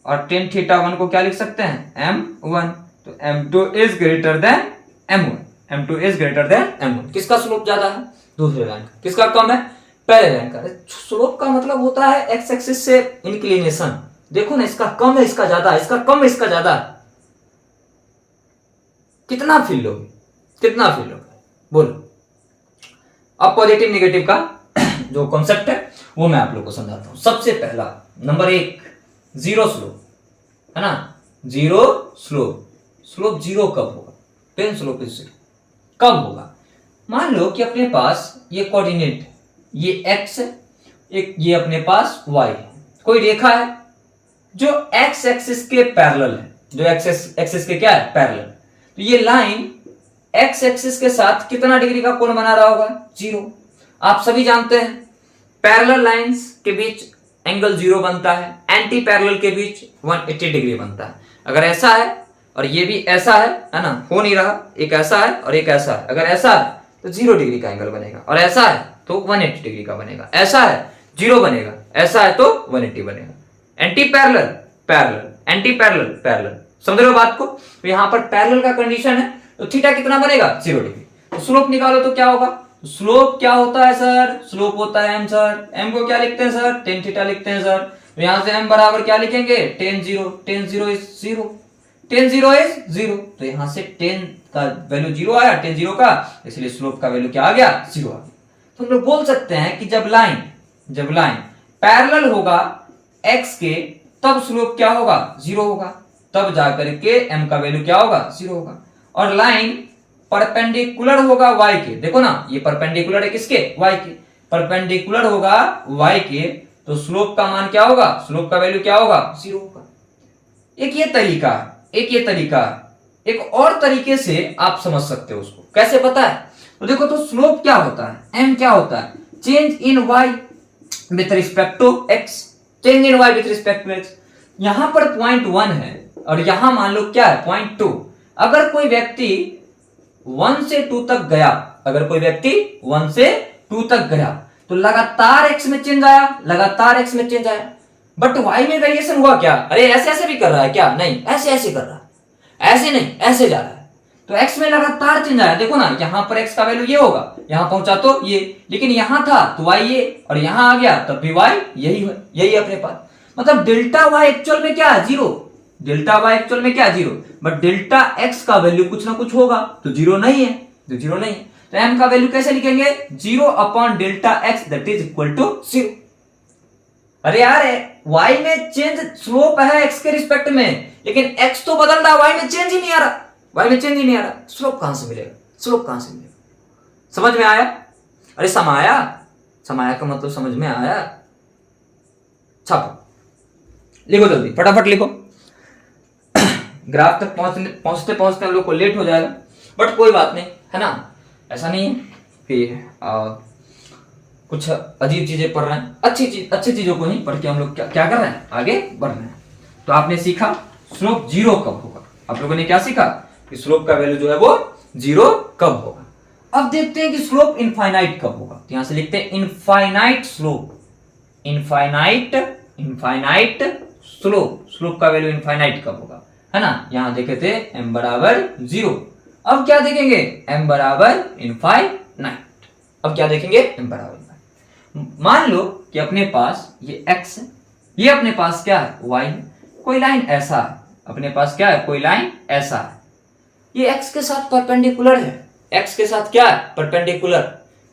A: और tan थीटा 1 को क्या लिख सकते हैं m1। तो m2 is greater than m1, m2 is greater than m1। किसका स्लोप ज्यादा है? दूसरे लाइन का। किसका कम है? पहले लाइन का। स्लोप का मतलब होता है एक्स एक्सिस से इंक्लिनेशन। देखो ना, इसका कम है इसका ज्यादा, इसका कम है इसका ज्यादा। कितना फील लोगे, कितना फील लोगे बोलो। अब पॉजिटिव नेगेटिव का जो कॉन्सेप्ट है वो मैं आप लोग को समझाता हूं। सबसे पहला नंबर 1 जीरो स्लोप, है ना, जीरो स्लोप। स्लोप जीरो कब होगा? टेन स्लोप इज कब होगा? मान लो कि अपने पास ये कोऑर्डिनेट है, ये x है, एक ये अपने पास y है, कोई रेखा है जो x एक्सिस के पैरेलल है, जो x एक्सिस के क्या है पैरेलल। तो ये लाइन x एक्सिस के साथ कितना डिग्री का कोण बना रहा होगा? 0। आप सभी जानते हैं पैरेलल लाइंस के बीच एंगल 0 बनता है, एंटी पैरेलल के बीच 180 डिग्री बनता है। अगर ऐसा है और ये भी ऐसा है ना, हो नहीं रहा, एक ऐसा है और एक ऐसा है। अगर ऐसा है तो 0 डिग्री का एंगल बनेगा, और ऐसा है तो 180 डिग्री का बनेगा। ऐसा है 0 बनेगा, ऐसा है तो 180 बनेगा। Anti parallel parallel, anti parallel parallel. समझ रहे हो बात को? तो यहां पर पैरेलल का कंडीशन है, तो थीटा कितना बनेगा 0 डिग्री। तो स्लोप निकालो तो क्या होगा? स्लोप क्या होता है सर? स्लोप होता है m सर। m को क्या लिखते हैं सर? tan थीटा लिखते हैं सर। तो यहां से m बराबर क्या लिखेंगे? tan 0 is 0, ten zero is zero, तो यहां से टेन का वैल्यू जीरो आया, टेन जीरो का, इसलिए स्लोप का वैल्यू क्या आ गया, जीरो आ गया। तो हम लोग बोल सकते हैं कि जब लाइन पैरेलल होगा x के, तब स्लोप क्या होगा, जीरो होगा, तब जाकर के m का वैल्यू क्या होगा, जीरो होगा। और लाइन परपेंडिकुलर होगा y के, देखो ना ये परपेंडिकुलर है किसके, y के, परपेंडिकुलर होगा y के, तो स्लोप का मान क्या होगा, स्लोप का वैल्यू क्या होगा, जीरो होगा। एक ये तरीका है, एक और तरीके से आप समझ सकते हो उसको, कैसे पता है, तो देखो तो स्लोप क्या होता है, m क्या होता है, change in y with respect to x, change in y with respect to x। यहां पर पॉइंट 1 है और यहां मान लो क्या है, पॉइंट 2। अगर कोई व्यक्ति 1 से 2 तक गया, अगर कोई व्यक्ति 1 से 2 तक गया, तो लगातार x में चेंज आया, लगातार x में चेंज आया, बट y में वेरिएशन हुआ क्या, अरे ऐसे ऐसे भी कर रहा है क्या, नहीं ऐसे ऐसे कर रहा है, ऐसे नहीं ऐसे जा रहा है, तो x में लगातार चेंज आया। देखो ना यहां पर x का वैल्यू ये होगा, यहां पहुंचा तो ये, लेकिन यहां था तो y ये, और यहां आ गया तब भी y यही अपने पास, मतलब डेल्टा y एक्चुअल में क्या है, जीरो, डेल्टा y एक्चुअल में क्या है, जीरो, बट डेल्टा x का वैल्यू कुछ ना कुछ होगा, तो जीरो नहीं है, तो जीरो नहीं है, तो m का वैल्यू कैसे लिखेंगे, zero upon delta x that is equal to zero. अरे यार y में चेंज स्लोप है x के रिस्पेक्ट में, लेकिन x तो बदल रहा, y में चेंज ही नहीं आ रहा, y में चेंज ही नहीं आ रहा, स्लोप कहां से मिलेगा, स्लोप कहां से मिलेगा, समझ में आया, अरे समाया का मतलब समझ में आया, छापो, लिखो जल्दी फटाफट लिखो, ग्राफ तक पहुंचते पहुंचते हम लोग को लेट हो जाएगा, बट कोई बात नहीं है ना, ऐसा नहीं है कि कुछ अजीब चीजें पढ़ रहे हैं, अच्छी चीजों को नहीं पढ़ के हम लोग क्या कर रहे हैं, आगे बढ़ रहे हैं। तो आपने सीखा स्लोप जीरो कब होगा, आप लोगों ने क्या सीखा कि स्लोप का वैल्यू जो है वो जीरो कब होगा। अब देखते हैं कि स्लोप इनफाइनाइट कब होगा, तो यहां से लिखते हैं इनफाइनाइट स्लोप, इनफाइनाइट स्लोप का वैल्यू इनफाइनाइट कब होगा, है ना, यहां देखे थे m बराबर जीरो, अब क्या देखेंगे m बराबर इनफाइनाइट, अब क्या देखेंगे m बराबर, मान लो कि अपने पास ये x है, ये अपने पास क्या है y है, कोई लाइन ऐसा है, अपने पास क्या है, कोई लाइन ऐसा है, ये x के साथ परपेंडिकुलर है, x के साथ क्या है, परपेंडिकुलर,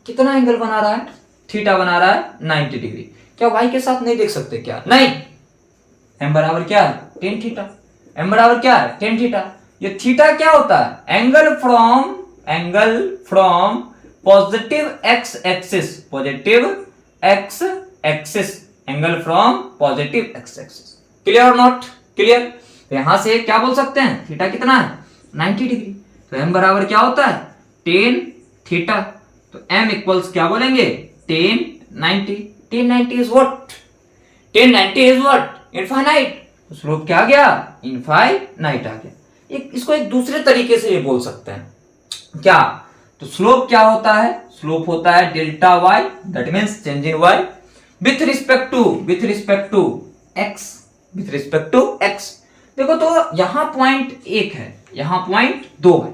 A: कितना एंगल बना रहा है, थीटा बना रहा है 90 डिग्री, क्या y के साथ नहीं देख सकते क्या, नहीं, m बराबर क्या है, टेन थीटा, m बराबर क्या है, टेन थीटा, ये थीटा क्या होता है, angle from positive x axis, angle from positive x axis, clear और नॉट क्लियर, तो यहां से क्या बोल सकते हैं, थीटा कितना है 90 डिग्री, तो m बराबर क्या होता है, टेन थीटा, तो m इक्वल्स क्या बोलेंगे, ten 90 is what, ten 90 is what, infinite, तो स्लोप क्या आ गया, इनफाइनाइट आ गया। इसको एक दूसरे तरीके से ये बोल सकते हैं क्या, तो स्लोप क्या होता है, स्लोप होता है delta y, that means change in y with respect to x, देखो तो यहां पॉइंट 1 है, यहां पॉइंट 2 है,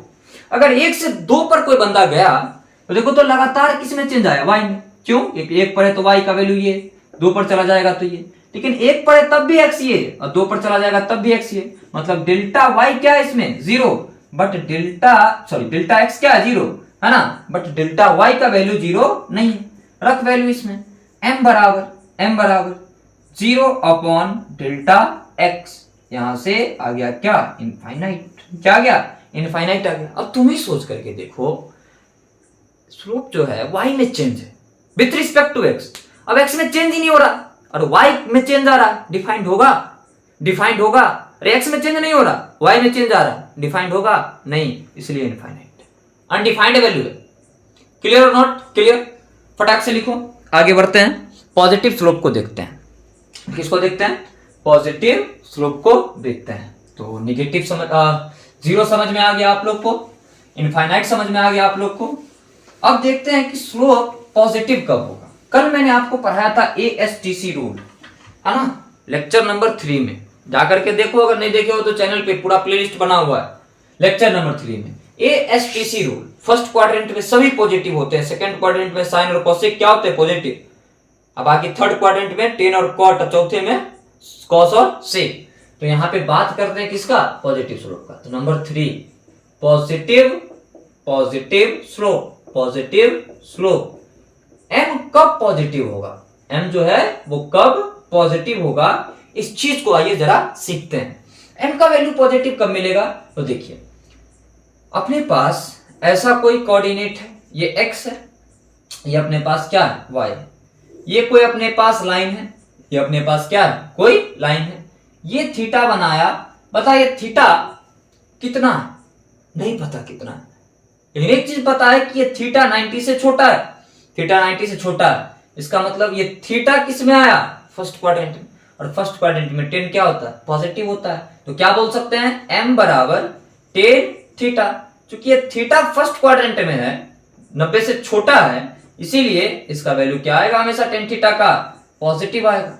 A: अगर 1 से 2 पर कोई बंदा गया तो देखो तो लगातार किस में चेंज आया, y में, क्यों, एक पर है तो y का वैल्यू ये, 2 पर चला जाएगा तो ये, लेकिन 1 पर है तब भी x ये, और 2 पर चला जाएगा तब भी x ये, मतलब डेल्टा y क्या है इसमें, जीरो, बट डेल्टा x क्या है, जीरो, है ना, बट डेल्टा y का वैल्यू जीरो नहीं है, रख वैल्यू इसमें, m बराबर जीरो अपॉन डेल्टा x, यहां से आ गया क्या, इनफाइनाइट, क्या आ गया, इनफाइनाइट आ गया। अब तुम ही सोच करके देखो, स्लोप जो है y में चेंज है विथ रिस्पेक्ट टू x, अब x में चेंज ही नहीं हो रहा और y में चेंज आ रहा, डिफाइंड होगा, अरे x में चेंज नहीं हो रहा, y में चेंज आ रहा, डिफाइंड होगा नहीं, इसलिए इनफाइनाइट, अनडिफाइंड वैल्यू है, क्लियर और नॉट क्लियर, फटाक से लिखो, आगे बढ़ते हैं, पॉजिटिव स्लोप को देखते हैं, किसको देखते हैं, पॉजिटिव स्लोप को देखते हैं, तो नेगेटिव जीरो समझ में आ गया आप लोग को, इनफाइनाइट समझ में आ गया आप लोग को। अब देखते हैं कि स्लोप पॉजिटिव कब होगा। कल मैंने आपको पढ़ाया था ASTC रूल, है ना, लेक्चर नंबर 3 में, जाकर के देखो, अगर नहीं देखे हो तो चैनल पे पूरा प्लेलिस्ट बना हुआ है, लेक्चर नंबर 3 में ASTC रूल, फर्स्ट क्वाड्रेंट में सभी पॉजिटिव होते हैं, सेकंड क्वाड्रेंट में साइन और कोसेक क्या होते हैं, पॉजिटिव, अब बाकी थर्ड क्वाड्रेंट में टेन और कॉट, चौथे में कॉस और सेक, तो यहाँ पे बात करते हैं किसका, पॉजिटिव स्लोप का। तो नंबर 3 पॉजिटिव स्लोप। एम कब पॉजिटिव होगा, एम जो है वो कब पॉजिटिव होगा, इस चीज को आइए जरा सीखते हैं। एम का वैल्यू पॉजिटिव कब मिलेगा, तो देखिए अपने पास ऐसा कोई कोऑर्डिनेट है, ये एक्स है, ये अपने पास क्या है, वाई है, ये कोई अपने पास लाइन है, ये अपने पास क्या है, कोई लाइन है, ये थीटा बनाया, बताइए थीटा कितना है, नहीं पता कितना है, लेकिन एक चीज पता है कि ये थीटा 90 से छोटा है, थीटा 90 से छोटा है, इसका मतलब ये थीटा किस में आया, फर्स्ट क्वाड्रेंट में, और फर्स्ट क्वाड्रेंट में 10 क्या होता है, पॉजिटिव होता है। तो क्या बोल सकते हैं, m बराबर 10 थीटा। चूंकि ये थीटा फर्स्ट क्वाड्रेंट में है, 90 से छोटा है, इसीलिए इसका वैल्यू क्या आएगा, हमेशा 10 थीटा का पॉजिटिव आएगा।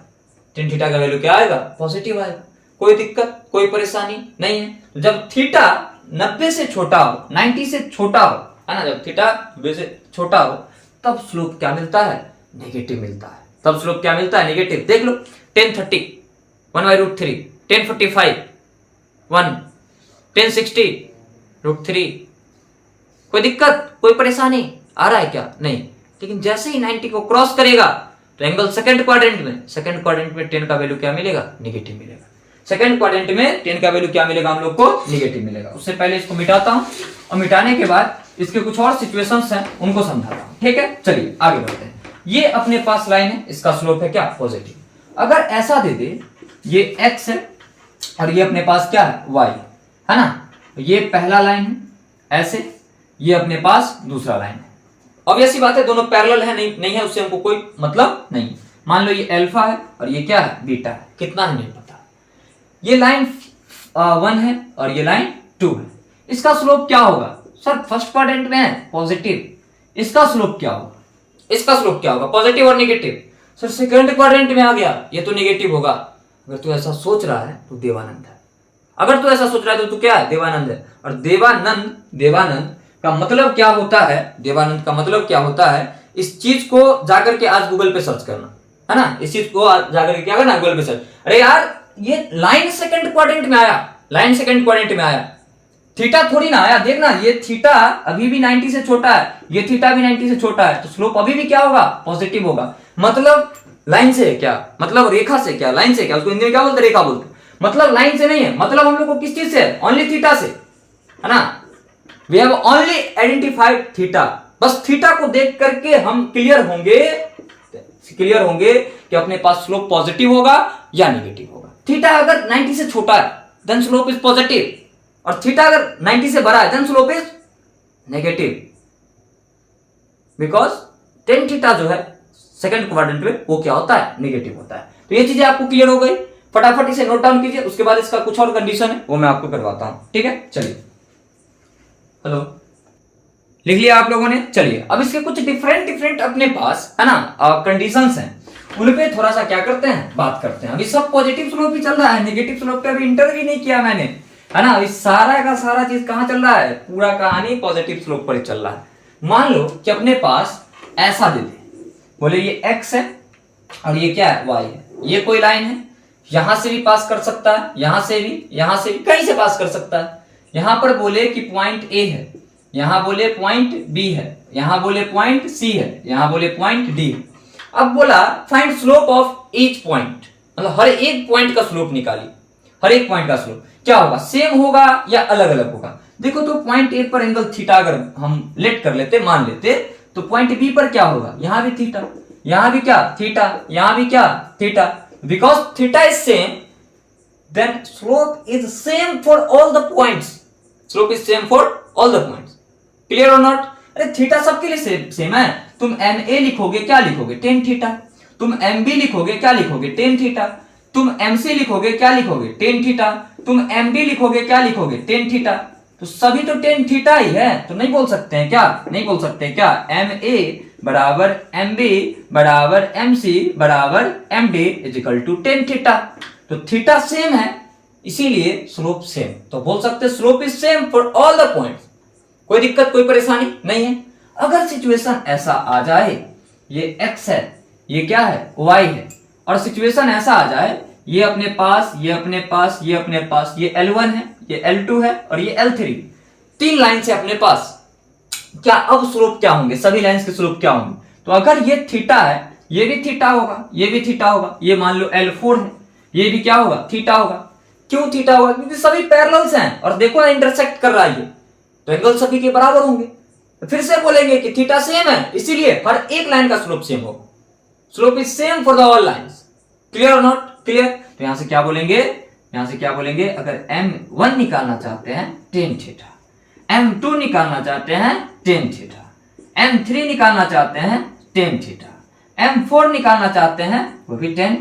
A: 10 थीटा का वैल्यू क्या आएगा, पॉजिटिव आएगा। कोई दिक्कत, कोई परेशानी नहीं है। तो जब थीटा 90 से छोटा हो, 90 से छोटा हो, है ना, जब थीटा 90 से छोटा हो, तब स्लोप क्या मिलता है, नेगेटिव मिलता है। तब स्लोप क्या मिलता है, नेगेटिव। देख लो 1030 1/√3, 1045 1, 1060 √3। कोई दिक्कत, कोई परेशानी आ रहा है क्या, नहीं। लेकिन जैसे ही 90 को क्रॉस करेगा तो एंगल सेकंड क्वाड्रेंट में 10 का वैल्यू क्या मिलेगा, नेगेटिव मिलेगा। सेकंड क्वाड्रेंट में 10 का वैल्यू क्या मिलेगा, हम लोग को नेगेटिव मिलेगा। उससे पहले इसको मिटाता हूं, और मिटाने के बाद इसके कुछ और सिचुएशंस हैं, उनको समझाता हूं। ठीक है, चलिए आगे बढ़ते हैं। ये अपने पास लाइन है, इसका स्लोप है क्या, पॉजिटिव। अगर ऐसा दे दे, ये x है और ये अपने पास क्या है, y है ना, ये पहला लाइन है, ऐसे ये अपने पास दूसरा लाइन है। ऑब्वियस सी बात है, दोनों पैरेलल है, नहीं है, उससे हमको कोई मतलब नहीं। मान लो ये अल्फा है और ये क्या है, बीटा है, कितना है नहीं पता। ये लाइन 1 है और ये लाइन 2 है। इसका स्लोप क्या होगा, सर फर्स्ट क्वाड्रेंट में है पॉजिटिव, इसका स्लोप क्या होगा, इसका स्लोप क्या होगा, पॉजिटिव और नेगेटिव। सर सेकंड क्वाड्रेंट में आ गया, ये तो नेगेटिव होगा। अगर तू ऐसा सोच रहा है तो देवानंद है, अगर तू ऐसा सोच रहा है तो तू क्या है, देवानंद है। और देवानंद का मतलब क्या होता है, देवानंद का मतलब क्या होता है, इस चीज को जाकर के आज गूगल पे सर्च करना, है ना, इस चीज को जाकर के क्या करना, गूगल पे सर्च। अरे यार ये लाइन सेकंड क्वाड्रेंट में आया, लाइन सेकंड क्वाड्रेंट में आया, थीटा थोड़ी ना आया। देखना ये थीटा अभी भी 90 से छोटा है, ये थीटा भी 90 से छोटा है, तो स्लोप अभी भी क्या होगा, पॉजिटिव होगा। मतलब लाइन से क्या, मतलब रेखा से क्या, लाइन से क्या, उसको हिंदी में क्या बोलते, रेखा बोलते। मतलब लाइन से नहीं है, मतलब हम लोग को किस चीज से, ओनली थीटा से, है ना। We have only identified theta. बस थीटा को देख करके हम क्लियर होंगे कि अपने पास स्लोप पॉजिटिव होगा या नेगेटिव होगा। थीटा अगर 90 से छोटा है देन स्लोप इज पॉजिटिव, और थीटा अगर 90 से बड़ा है then slope is negative, because tan theta जो है सेकंड क्वाड्रेंट में वो क्या होता है, नेगेटिव होता है। तो ये चीजें आपको क्लियर हो गई, फटाफट इसे नोट डाउन कीजिए। उसके बाद इसका कुछ और कंडीशन है वो मैं आपको करवाता हूं, ठीक है। चलिए, हेलो, लिख लिया आप लोगों ने। चलिए अब इसके कुछ डिफरेंट अपने पास, है ना, कंडीशंस हैं, उन पे थोड़ा सा क्या करते हैं, बात करते हैं। अभी सब पॉजिटिव स्लोप ही चल रहा है, नेगेटिव स्लोप पे अभी इंटर भी नहीं किया मैंने, है ना। अभी सारा का सारा चीज कहां चल रहा है, पूरा कहानी पॉजिटिव स्लोप पर चल रहा है। मान लो कि अपने पास ऐसा दे दे, बोले ये x है और ये क्या है, y है, ये कोई लाइन है, यहां से भी पास कर सकता है, यहां से भी कहीं से पास कर सकता है। यहां पर बोले कि पॉइंट A है, यहां बोले पॉइंट B है, यहां बोले पॉइंट C है, यहां बोले पॉइंट D है। अब बोला find slope of each point, मतलब हर एक पॉइंट का स्लोप निकाली। हर एक पॉइंट का स्लोप क्या होगा, सेम होगा या अलग अलग होगा। देखो तो पॉइंट A पर एंगल थीटा अगर हम लेट कर लेते, मान लेते, तो पॉइंट B पर क्या होगा, यहां भी थीटा, यहां भी क्या थीटा, यहां भी क्या theta. Because theta is same then slope is same for all the points, slope is same for all the points. Clear और नॉट। अरे थीटा सबके लिए सेम है। तुम MA लिखोगे क्या लिखोगे, टेन थीटा। तुम MB लिखोगे क्या लिखोगे, टेन थीटा। तुम MC लिखोगे क्या लिखोगे, टेन थीटा। तुम MD लिखोगे क्या लिखोगे, टेन थीटा। तो सभी तो टेन थीटा ही है, तो नहीं बोल सकते हैं क्या, नहीं बोल सकते क्या, MA बराबर MB बराबर MC बराबर MD is equal to tan theta. तो थीटा सेम है इसीलिए स्लोप सेम, तो बोल सकते slope is same for all the points. कोई दिक्कत, कोई परेशानी नहीं है। अगर सिचुएशन ऐसा आ जाए, ये x है, ये क्या है, y है, और सिचुएशन ऐसा आ जाए ये अपने पास, ये अपने पास, ये अपने पास, ये L1 है, ये L2 है और ये L3, 3 लाइन से अपने पास। क्या अब स्लोप क्या होंगे, सभी लाइंस के स्लोप क्या होंगे? तो अगर ये थीटा है, ये भी थीटा होगा, ये भी थीटा होगा, ये मान लो L4 है, ये भी क्या होगा, थीटा होगा। क्यों थीटा होगा? क्योंकि सभी पैरेलल्स हैं और देखो ना इंटरसेक्ट कर रहा है ये, तो एंगल सभी के बराबर होंगे। तो फिर से बोलेंगे कि थीटा सेम है, इसीलिए हर एक लाइन का स्लोप सेम होगा। Slope is same for the all lines. Clear और नॉट क्लियर? तो यहां से क्या बोलेंगे, यहां से क्या बोलेंगे, अगर M1 निकालना चाहते हैं tan थीटा, M2 निकालना चाहते हैं tan थीटा, M3 निकालना चाहते हैं tan थीटा, M4 निकालना चाहते हैं वो भी tan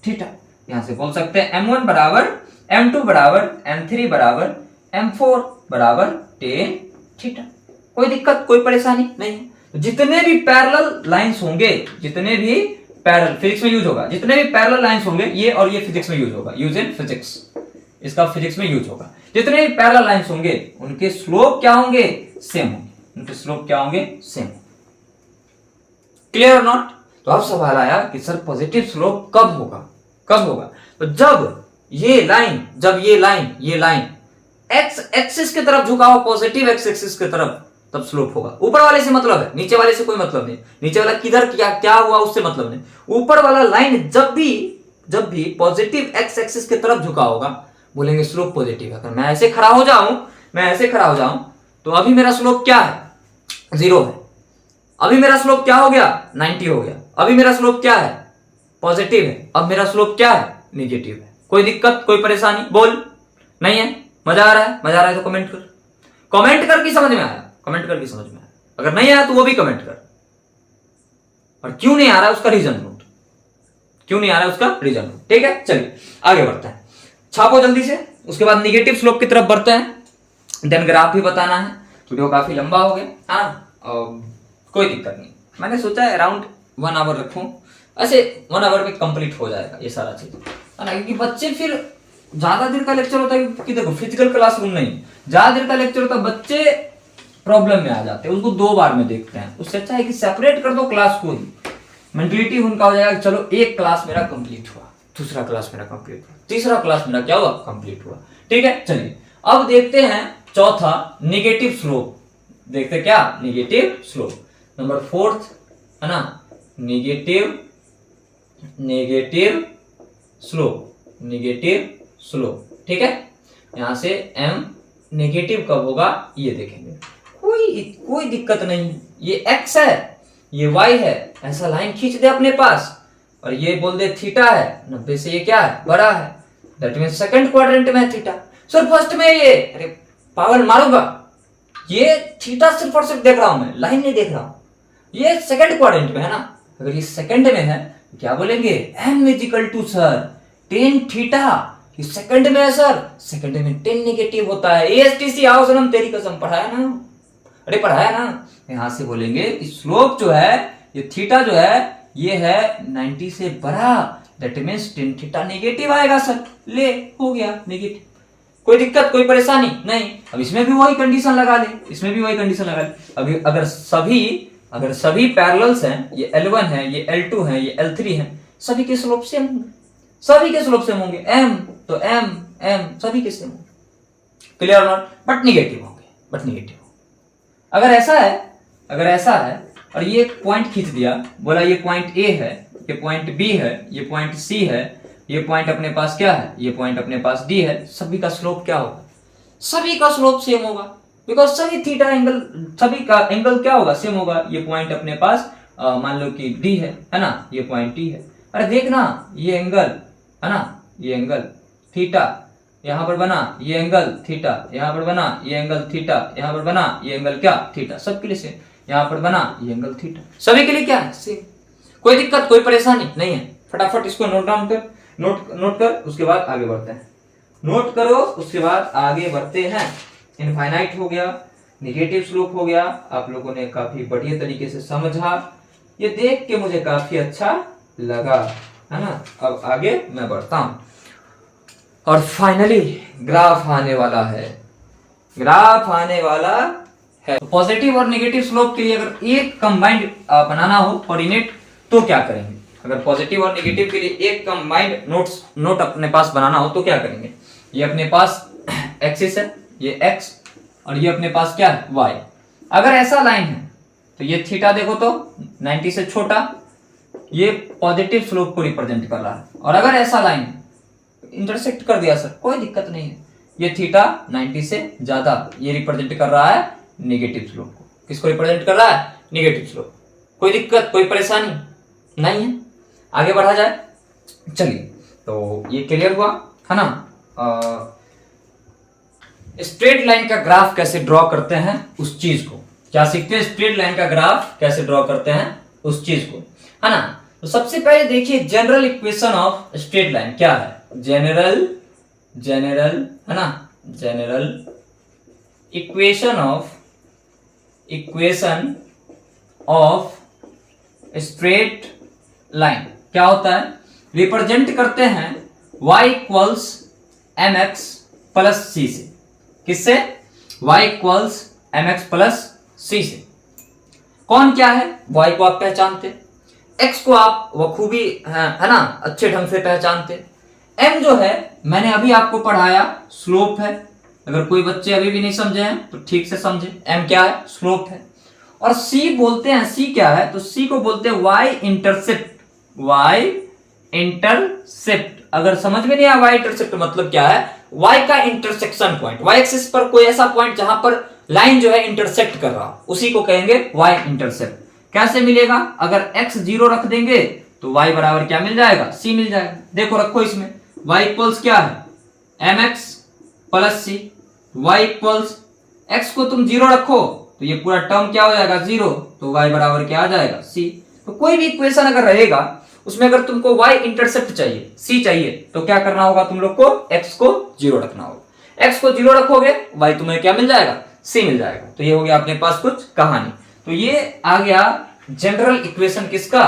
A: थीटा। यहां से बोल सकते हैं M1 बराबर M2 बराबर M3 बराबर M4 बराबर tan थीटा। कोई दिक्कत, कोई परेशानी नहीं। तो जितने भी पैरेलल लाइंस होंगे, जितने भी पैरेलल फिजिक्स में यूज होगा, जितने भी पैरेलल लाइंस होंगे, ये और ये फिजिक्स में यूज होगा, यूज इन फिजिक्स, इसका फिजिक्स में यूज होगा। जितने भी पैरेलल लाइंस होंगे उनके स्लोप क्या होंगे, सेम होंगे, उनके स्लोप क्या होंगे, सेम। क्लियर और नॉट? तो अब सवाल आया कि सर पॉजिटिव स्लोप कब होगा, कब होगा? तो जब ये लाइन एक्स एक्सिस की तरफ झुका हो, पॉजिटिव एक्स एक्सिस की तरफ, तब स्लोप होगा। ऊपर वाले से मतलब है, नीचे वाले से कोई मतलब नहीं। नीचे वाला किधर क्या हुआ उससे मतलब नहीं। ऊपर वाला लाइन जब भी पॉजिटिव एक्स एक्सिस की तरफ झुका होगा, बोलेंगे स्लोप पॉजिटिव है। अगर मैं ऐसे खड़ा हो जाऊं, तो अभी मेरा स्लोप क्या है, 0 है। अभी मेरा स्लोप क्या हो गया, 90 हो गया। अभी मेरा स्लोप क्या है, पॉजिटिव है। अब मेरा स्लोप क्या है, निगेटिव है। कोई दिक्कत, कोई परेशानी? बोल, नहीं है? मजा आ रहा है तो कमेंट करके समझ में आया, कमेंट करके समझ में आया। अगर नहीं आया तो वो भी कमेंट कर। और क्यों नहीं आ रहा है उसका रीजन नोट, ठीक है? चलिए आगे बढ़ते हैं, छापो जल्दी से। उसके बाद निगेटिव स्लोप की तरफ बढ़ते हैं, देन ग्राफ भी बताना है। वीडियो काफी लंबा हो गया, हाँ कोई दिक्कत नहीं। मैंने सोचा अराउंड 1 आवर रखूं, ऐसे 1 आवर में कंप्लीट हो जाएगा ये सारा चीज, है ना? क्योंकि बच्चे फिर ज्यादा देर का लेक्चर होता है कि देखो फिजिकल क्लासरूम नहीं, ज्यादा देर का लेक्चर होता है, बच्चे प्रॉब्लम में आ जाते हैं, उसको 2 बार में देखते हैं। उससे अच्छा है कि सेपरेट कर दो क्लास को ही, मेंटलिटी उनका हो जाएगा चलो एक क्लास मेरा कंप्लीट हुआ, दूसरा क्लास मेरा कंप्लीट हुआ, तीसरा क्लास मेरा क्या हुआ, कंप्लीट हुआ। ठीक है, चलिए अब देखते हैं चौथा निगेटिव स्लोप। देखते क्या, निगेटिव स्लोप। नंबर 4 है ना, निगेटिव स्लोप। ठीक है, यहां से m नेगेटिव कब होगा ये देखेंगे। कोई दिक्कत नहीं, ये x है, ये y है, ऐसा लाइन खींच दे अपने पास और ये बोल दे थीटा है, 90 से ये क्या है, बड़ा है, दैट मींस सेकंड क्वाड्रेंट में है थीटा। सर फर्स्ट में ये, अरे पागल मारूंगा, ये थीटा सिर्फ और सिर्फ देख रहा हूं मैं, लाइन नहीं देख रहा हूं। ये सेकंड क्वाड्रेंट में है ना, अगर ये सेकंड में है तो क्या बोलेंगे, m equal to sir tan theta. ये सेकंड में है सर, सेकंड में tan नेगेटिव होता है। ASTC आओ सनम, तेरी कसम पढ़ाया ना, अरे पढ़ाया ना। यहां से बोलेंगे कि स्लोप जो है, ये थीटा जो है, ये है 90 से बड़ा, that means tan theta negative आएगा सर। ले, हो गया नेगेटिव। कोई दिक्कत, कोई परेशानी नहीं। अब इसमें भी वही कंडीशन लगा ले, अभी अगर सभी पैरेलल्स हैं, ये L1 है, ये L2 है, ये L3 है, सभी के स्लोप सेम होंगे, m तो m सभी के सेम होंगे। क्लियर और नॉट? बट निगेटिव होंगे, अगर ऐसा है और ये एक पॉइंट खींच दिया, बोला ये पॉइंट A है, ये पॉइंट B है, ये पॉइंट C है, ये पॉइंट अपने पास क्या है, ये पॉइंट अपने पास D है, सभी का स्लोप क्या होगा, सभी का स्लोप सेम होगा, बिकॉज सभी थीटा एंगल, सभी का एंगल क्या होगा, सेम होगा। ये पॉइंट अपने पास मान लो कि D है ना, ये पॉइंट D है। अरे देखना, ये एंगल है ना, ये एंगल थीटा यहां पर बना, ये एंगल थीटा यहां पर बना, ये एंगल थीटा यहां पर बना, ये एंगल क्या, थीटा, सबके लिए सेम। यहां पर बना ये एंगल थीटा, सभी के लिए क्या है, सेम। कोई दिक्कत, कोई परेशानी नहीं है। फटाफट इसको नोट डाउन कर, नोट कर, उसके बाद आगे बढ़ते हैं। नोट करो, उसके बाद आगे बढ़ते हैं। इनफाइनाइट हो गया, निगेटिव स्लोप हो गया, आप लोगों ने काफी बढ़िया तरीके से समझा, ये देख के मुझे काफी अच्छा लगा, है ना। अब आगे मैं बढ़ता हूं और फाइनली ग्राफ आने वाला है। तो पॉजिटिव और नेगेटिव स्लोप के लिए अगर एक कंबाइंड बनाना हो कोऑर्डिनेट, तो क्या करेंगे, अगर पॉजिटिव और नेगेटिव के लिए एक कंबाइंड नोट अपने पास बनाना हो तो क्या करेंगे, ये अपने पास एक्सिस है, ये एक्स, और ये अपने पास क्या है, वाई। अगर ऐसा लाइन है तो ये थीटा देखो तो 90 से छोटा, ये पॉजिटिव स्लोप को रिप्रेजेंट कर रहा है। और अगर ऐसा लाइन इंटरसेक्ट कर दिया सर, कोई दिक्कत नहीं है, ये थीटा 90 से ज्यादा, ये रिप्रेजेंट कर रहा है नेगेटिव स्लोप को। किसको रिप्रेजेंट कर रहा है, नेगेटिव स्लोप। कोई दिक्कत, कोई परेशानी नहीं है, आगे बढ़ा जाए। चलिए, तो ये क्लियर हुआ है ना। स्ट्रेट लाइन का ग्राफ कैसे ड्रॉ करते हैं उस चीज को क्या सीखते हैं, स्ट्रेट लाइन का ग्राफ कैसे ड्रॉ करते हैं उस चीज को, है ना। तो सबसे पहले देखिए general equation of straight line क्या है, जनरल है ना, general equation of straight line क्या होता है, रिप्रेजेंट करते हैं y equals mx plus c से। किससे, y equals mx plus c से। कौन क्या है, y को आप पहचानते, x को आप बखूबी है ना अच्छे ढंग से पहचानते, m जो है मैंने अभी आपको पढ़ाया स्लोप है। अगर कोई बच्चे अभी भी नहीं समझे हैं तो ठीक से समझे, m क्या है, स्लोप है। और c बोलते हैं, c क्या है, तो c को बोलते हैं y इंटरसेप्ट, y इंटरसेप्ट। अगर समझ में नहीं आया y इंटरसेप्ट मतलब क्या है, y का इंटरसेक्शन पॉइंट, y एक्सिस पर कोई ऐसा पॉइंट जहां पर लाइन जो है इंटरसेक्ट कर रहा, उसी को कहेंगे y इंटरसेप्ट। कैसे मिलेगा, अगर x 0 रख देंगे तो y बराबर क्या मिल जाएगा, c मिल जाएगा। देखो रखो इसमें y इक्वल्स क्या है, mx plus c, y equals x को तुम 0 रखो तो ये पूरा टर्म क्या हो जाएगा, 0, तो y बराबर क्या आ जाएगा, c। तो कोई भी इक्वेशन अगर रहेगा उसमें अगर तुमको y इंटरसेप्ट चाहिए, c चाहिए, तो क्या करना होगा, तुम लोग को x को 0 रखना होगा। x को 0 रखोगे y तुम्हें क्या मिल जाएगा, c मिल जाएगा। तो ये हो गया अपने पास कुछ कहानी। तो ये आ गया जनरल इक्वेशन किसका,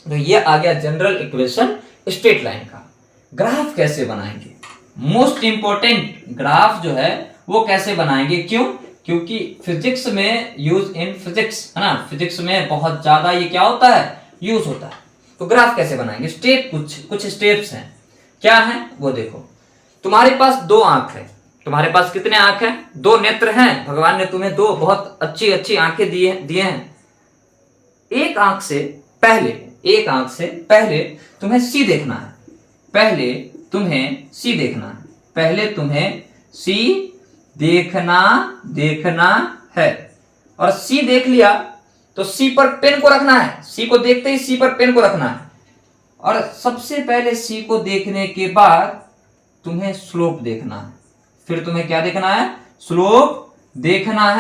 A: तो ये आ गया जनरल इक्वेशन स्ट्रेट लाइन का। ग्राफ कैसे बनाएंगे, मोस्ट इंपॉर्टेंट ग्राफ जो है वो कैसे बनाएंगे, क्यों, क्योंकि फिजिक्स में यूज इन फिजिक्स है ना, फिजिक्स में बहुत ज्यादा ये क्या होता है, यूज होता है। तो ग्राफ कैसे बनाएंगे, स्टेप कुछ स्टेप्स हैं। क्या है वो देखो, तुम्हारे पास दो आंख है, तुम्हारे पास कितने आंख हैं, दो नेत्र हैं, भगवान ने तुम्हें दो बहुत अच्छी आंखें दिए हैं। एक आंख से पहले तुम्हें सी देखना है, पहले तुम्हें सी देखना है। और सी देख लिया तो सी पर पेन को रखना है, सी को देखते ही सी पर पेन को रखना है। और सबसे पहले सी को देखने के बाद तुम्हें स्लोप देखना है, फिर तुम्हें क्या देखना है, स्लोप देखना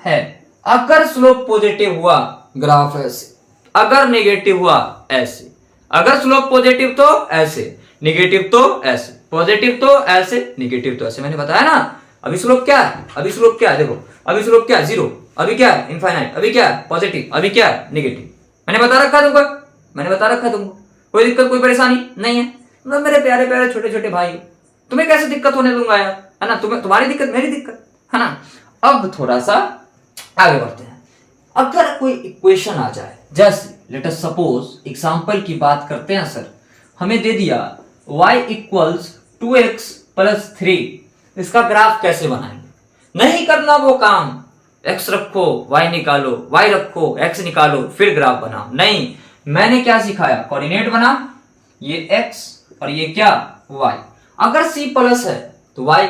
A: है। अगर स्लोप पॉजिटिव हुआ ग्राफ ऐसे, अगर नेगेटिव हुआ ऐसे, अगर स्लोप पॉजिटिव तो ऐसे, नेगेटिव तो ऐसे, पॉजिटिव तो ऐसे, नेगेटिव तो ऐसे। मैंने बताया ना अभी स्लोप क्या है, देखो अभी स्लोप क्या है, 0, अभी क्या है, इनफाइनाइट, अभी क्या है, पॉजिटिव, अभी क्या है, नेगेटिव। मैंने बता रखा है तुमको, कोई दिक्कत कोई परेशानी नहीं है। मतलब मेरे प्यारे प्यारे छोटे छोटे भाई, तुम्हें कैसे दिक्कत होने दूंगा यार, है ना, तुम्हारी दिक्कत मेरी दिक्कत है ना। अब थोड़ा सा आगे बढ़ते हैं। अगर कोई इक्वेशन आ जाए, जैसे लेट अस सपोज एग्जांपल की बात करते हैं सर, हमें दे दिया y इक्वल्स 2x प्लस 3, इसका ग्राफ कैसे बनाएंगे, नहीं करना वो काम, x रखो y निकालो, y रखो x निकालो, फिर ग्राफ बनाओ, नहीं। मैंने क्या सिखाया, कोऑर्डिनेट बना, ये x और ये क्या, y। अगर c प्लस है तो y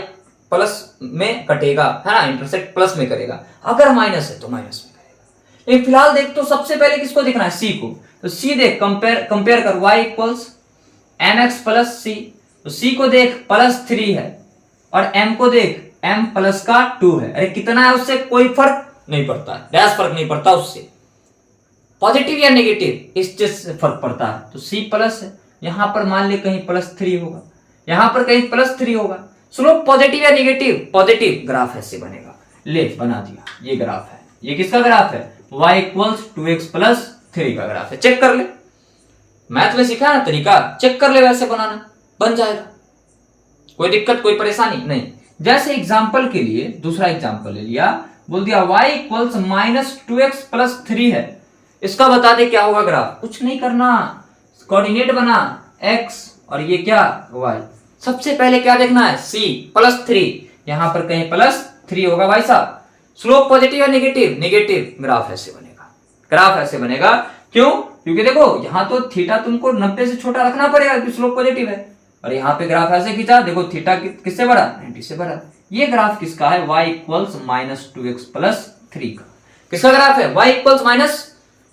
A: प्लस में कटेगा, है ना, इंटरसेक्ट प्लस में करेगा। अगर माइनस है तो माइनस में करेगा। लेकिन फिलहाल देख, तो सबसे पहले किसको देखना है, c को। तो c देख, कंपेयर कर, y equals mx plus c, तो c को देख +3 है, और m को देख m प्लस का 2 है। अरे कितना है, उससे कोई फर्क नहीं पड़ता, डैश फर्क नहीं पड़ता उससे, पॉजिटिव या नेगेटिव इस चीज से फर्क पड़ता है। तो c प्लस है, यहां पर मान ले कहीं +3 होगा, यहां पर कहीं +3 होगा। स्लोप पॉजिटिव या नेगेटिव, पॉजिटिव, ग्राफ ऐसे बनेगा। ले बना दिया, ये ग्राफ है, ये किसका ग्राफ है, y इक्वल्स 2x प्लस 3 का ग्राफ है। चेक कर ले, मैथ में सीखा ना तरीका, चेक कर ले, वैसे बनाना बन जाएगा, कोई दिक्कत कोई परेशानी नहीं। जैसे एग्जांपल के लिए दूसरा एग्जांपल ले लिया, बोल दिया y इक्वल्स -2x प्लस 3 है, इसका बता दे क्या होगा ग्राफ। कुछ नहीं करना, कोऑर्डिनेट बना x और ये क्या y। सबसे पहले क्या देखना है, c +3, यहां पर कहीं +3 होगा भाई साहब। स्लोप पॉजिटिव है नेगेटिव, नेगेटिव, ग्राफ ऐसे बनेगा, ग्राफ ऐसे बनेगा। क्यों? क्योंकि देखो यहाँ तो थीटा तुमको 90 से छोटा रखना पड़ेगा क्योंकि स्लोप पॉजिटिव है, और यहाँ पे ग्राफ ऐसे खींचा, देखो थीटा किससे बड़ा, 90 से बड़ा। ये ग्राफ किसका है, y = -2x + 3 का। किसका ग्राफ है, y =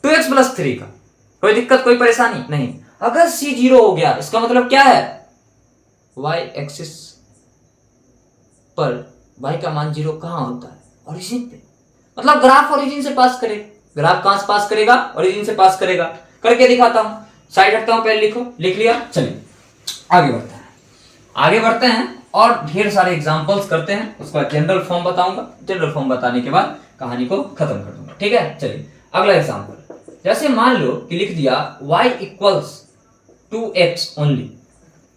A: -2x + 3 का। कोई दिक्कत, कोई परेशानी नहीं। अगर c 0 हो गया इसका मतलब क्या है, y एक्सिस पर y का मान 0 कहां होता है, ओरिजिन पे। मतलब ग्राफ ओरिजिन से पास करेगा। ग्राफ कहां से पास करेगा, ओरिजिन से पास करेगा। करके दिखाता हूं, साइड हटता हूं, पहले लिखो, लिख लिया। चलिए आगे बढ़ते हैं, आगे बढ़ते हैं और ढेर सारे एग्जांपल्स करते हैं। उसके बाद जनरल फॉर्म बताऊंगा, जनरल फॉर्म बताने के बाद कहानी को खत्म कर दूंगा, ठीक है। चलिए अगला एग्जांपल, जैसे मान लो कि लिख दिया y = 2x ओनली,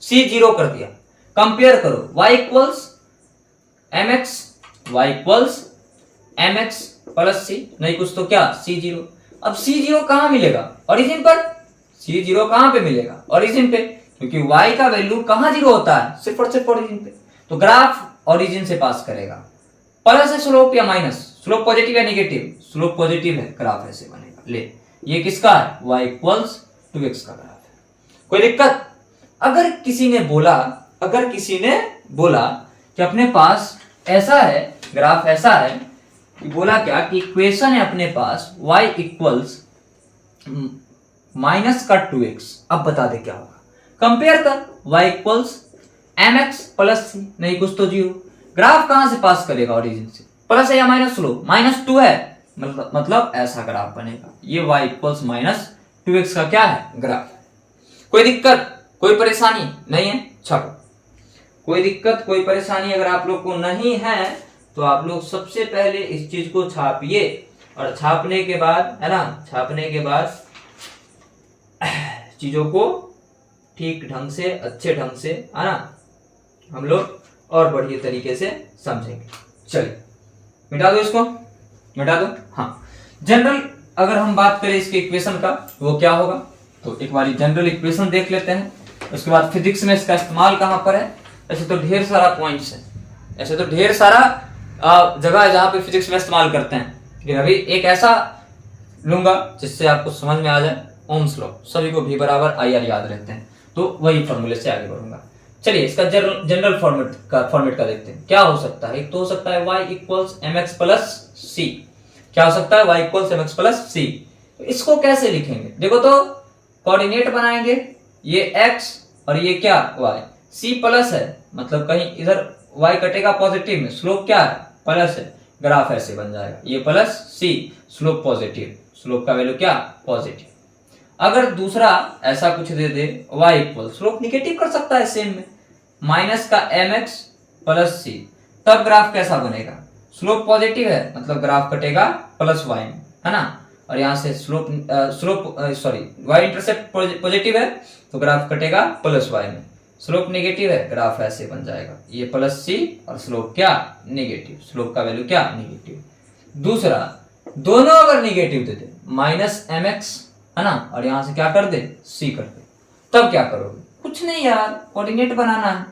A: c 0 कर दिया। कंपेयर करो, y = mx, y = mx + c, नहीं कुछ तो क्या, c 0। अब c 0 कहां मिलेगा, ओरिजिन पर। c 0 कहां पे मिलेगा, ओरिजिन पे, क्योंकि y का वैल्यू कहां 0 होता है, सिर्फ और सिर्फ ओरिजिन पे। तो ग्राफ ओरिजिन से पास करेगा। प्लस है स्लोप या माइनस, स्लोप पॉजिटिव या नेगेटिव, स्लोप पॉजिटिव है, ग्राफ ऐसे बनेगा। ले, ये किसका है, y = 2x का ग्राफ है। कोई दिक्कत? अगर किसी ने बोला कि अपने पास ऐसा है, ग्राफ ऐसा है कि बोला क्या कि इक्वेशन है अपने पास y = -2x। अब बता दे क्या होगा, कंपेयर कर, y = mx + c, नहीं कुछ तो 0। ग्राफ कहां से पास करेगा, ओरिजिन से। प्लस है या माइनस, स्लोप -2 है, मतलब ऐसा ग्राफ बनेगा। ये y = -2x का क्या है, ग्राफ है। कोई दिक्कत, कोई परेशानी नहीं है, छापो। कोई दिक्कत, कोई परेशानी अगर आप लोग को नहीं है तो आप लोग सबसे पहले इस चीज को छापिए, और छापने के बाद, है ना, छापने के बाद चीजों को ठीक ढंग से, अच्छे ढंग से, है ना, हम लोग और बढ़िया तरीके से समझेंगे। चलिए मिटा दो इसको, मिटा दो। हाँ, जनरल अगर हम बात करें इसके इक्वेशन का, वो क्या होगा, तो एक बार जनरल इक्वेशन देख लेते हैं। उसके बाद फिजिक्स में इसका इस्तेमाल कहां पर है। ऐसे तो ढेर सारा पॉइंट्स है, ऐसे तो ढेर सारा जगह है जहां पे फिजिक्स में इस्तेमाल करते हैं, लेकिन अभी एक ऐसा लूंगा जिससे आपको समझ में आ जाए, ओम्स लॉ। सभी को भी बराबर IR याद रहते हैं, तो वही फॉर्मूले से आगे बढ़ूंगा। चलिए इसका जनरल फॉर्मेट का देखते हैं। क्या हो सकता है, एक तो हो सकता है y = mx + c। क्या हो सकता है, y = mx + c। तो इसको कैसे लिखेंगे, देखो तो कोऑर्डिनेट बनाएंगे, ये x और ये क्या, y। c प्लस है, मतलब कहीं इधर y कटेगा पॉजिटिव में, स्लोप क्या है, प्लस है, ग्राफ ऐसे बन जाएगा, ये +c, स्लोप पॉजिटिव, स्लोप का वैल्यू क्या, पॉजिटिव। अगर दूसरा ऐसा कुछ दे दे, y = स्लोप निगेटिव कर सकता है सेम में, -mx + c, तब ग्राफ कैसा बनेगा, स्लोप पॉजिटिव है, मतलब ग्राफ कटेगा +y में, है ना, और यहां से y इंटरसेप्ट पॉजिटिव है तो ग्राफ कटेगा +y में, स्लोप नेगेटिव है, ग्राफ ऐसे बन जाएगा, ये +c और स्लोप क्या, नेगेटिव, स्लोप का वैल्यू क्या, नेगेटिव। दूसरा, दोनों अगर नेगेटिव दे दे, -mx, है ना, और यहां से क्या कर दे, c कर दे, तब क्या करोगे, कुछ नहीं यार, कोऑर्डिनेट बनाना है।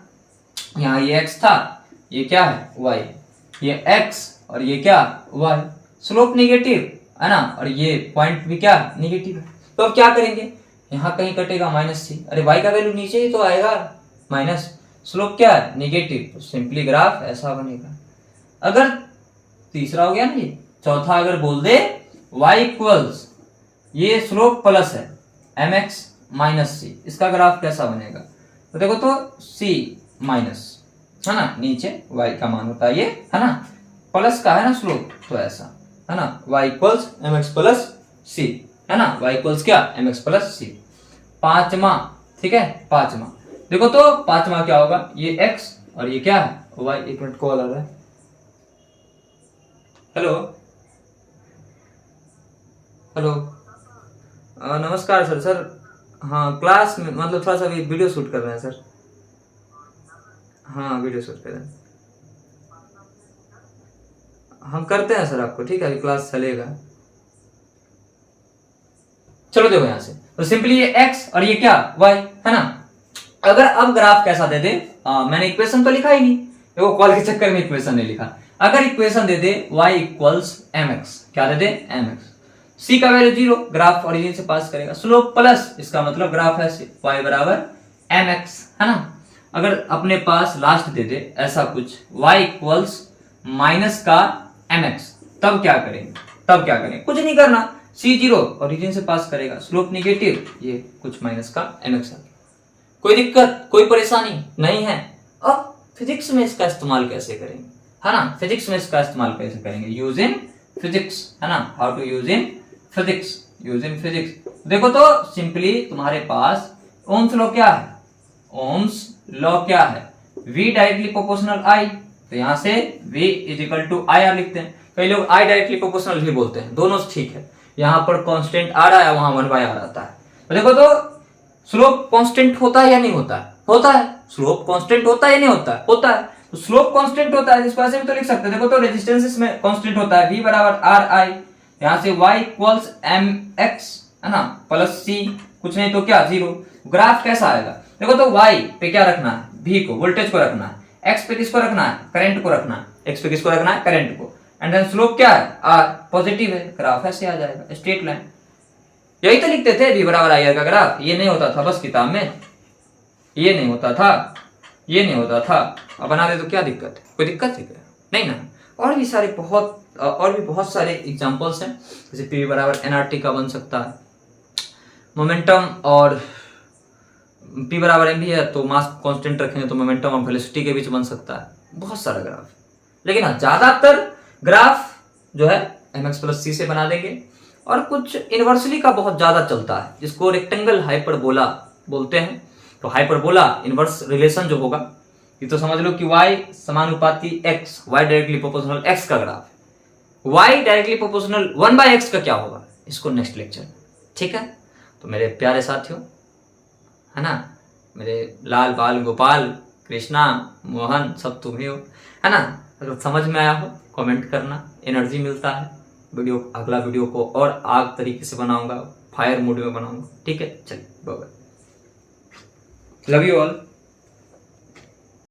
A: यहाँ ये x था, ये क्या है, y, ये x और ये क्या, y, स्लोप नेगेटिव, है ना, और ये पॉइंट भी क्या, नेगेटिव है। तो अब क्या करेंगे, यहाँ कहीं कटेगा -c, अरे y का वैल्यू नीचे ही तो आएगा, माइनस, स्लोप क्या है, नेगेटिव, तो सिंपली ग्राफ ऐसा बनेगा। अगर तीसरा हो गया ना ये, चौथा अगर बोल दे y = ये स्लोप प्लस है mx - c, इसका ग्राफ कैसा बनेगा, तो देखो तो c माइनस, है ना, नीचे y का मान होता है ये, है ना, प्लस का है ना स्लोप, तो ऐसा, है ना, y = mx + c, है ना, y = क्या, mx + c। पांचवा, ठीक है, पांचवा देखो तो पांचवा क्या होगा, ये x और ये क्या है, y। एक मिनट, कॉल आ रहा है, हेलो हेलो, नमस्कार सर। सर हाँ, क्लास में मतलब थोड़ा सा भी वीडियो शूट कर रहे हैं सर। हाँ वीडियो शूट कर रहे हैं, हम करते हैं सर आपको, ठीक है, अभी क्लास चलेगा। चलो देखो यहाँ से, तो सिंपली ये x और ये क्या y है ना। अगर अब ग्राफ कैसा दे दे, मैंने इक्वेशन तो लिखा ही नहीं, देखो कॉल के चक्कर में इक्वेशन नहीं लिखा। अगर इक्वेशन दे दे y इक्वल्स mx, क्या दे दे mx, c का वैल्यू 0, ग्राफ ओरिजिन से पास करेगा, स्लोप प्लस, इसका मतलब ग्राफ है y बराबर mx है ना। अगर अपने पास लास्ट दे दे ऐसा कुछ y इक्वल्स माइनस का mx, तब क्या करेंगे, तब क्या करेंगे, कुछ नहीं करना, c0 ओरिजिन से पास करेगा, स्लोप निगेटिव, ये कुछ माइनस का mx। कोई दिक्कत, कोई परेशानी नहीं है। अब फिजिक्स में इसका इस्तेमाल कैसे करेंगे, है ना, फिजिक्स में इसका इस्तेमाल कैसे करेंगे, यूज इन फिजिक्स, है ना, how to use in physics, use in physics. देखो तो सिंपली तुम्हारे पास ओम्स लॉ क्या है, ओम्स लॉ क्या है, v डायरेक्टली प्रोपोर्शनल I, तो यहां से v is equal to IR लिखते हैं। कई लोग I डायरेक्टली प्रोपोर्शनल भी बोलते हैं, दोनों ठीक है। यहां पर कांस्टेंट आ रहा है, वहां 1/r आता है। तो देखो तो स्लोप कांस्टेंट होता है या नहीं होता है, होता है। स्लोप कांस्टेंट होता है या नहीं होता है, होता है। तो स्लोप कांस्टेंट होता है, इसको ऐसे भी तो लिख सकते हैं। देखो तो रेजिस्टेंस इसमें कांस्टेंट होता है, v बराबर r i, यहां से y इक्वल्स mx है ना, प्लस c, कुछ नहीं तो क्या 0। ग्राफ कैसा आएगा, देखो तो y पे क्या रखना है, v को, वोल्टेज को रखना है, x पे किसको रखना है, करंट को रखना है, x पे किसको रखना है, करंट को, एंड देन स्लोप क्या है, r पॉजिटिव है, ग्राफ ऐसे आ जाएगा, स्ट्रेट लाइन। यही तो लिखते थे v बराबर IR का ग्राफ, ये नहीं होता था बस किताब में, ये नहीं होता था, ये नहीं होता था। अब बना दे तो क्या दिक्कत है, कोई दिक्कत है क्या, नहीं ना। और भी सारे और भी बहुत सारे एग्जांपल्स हैं, जैसे p बराबर nRT का बन सकता है, मोमेंटम और p बराबर m भी है तो मास कांस्टेंट रखेंगे तो मोमेंटम और वेलोसिटी के बीच बन सकता है, बहुत सारा ग्राफ। लेकिन हाँ, ज्यादातर ग्राफ जो है mx प्लस c से बना देंगे, और कुछ इनवर्सली का बहुत ज्यादा चलता है, जिसको रेक्टेंगल हाइपरबोला बोलते हैं। तो हाइपरबोला इनवर्स रिलेशन जो होगा, ये तो समझ लो कि y समानुपाती x, y directly proportional x का graph, y directly proportional 1/x का क्या होगा, इसको नेक्स्ट लेक्चर, ठीक है। तो मेरे प्यारे साथियों, है ना, मेरे लाल बाल गोपाल कृष्णा मोहन सब तुम ही हो, है ना। अगर समझ में आया हो कमेंट करना, एनर्जी मिलता है। अगला वीडियो को और आग तरीके से बनाऊंगा, फायर मूड में बनाऊंगा, ठीक है। चलिए bye bye, love you all.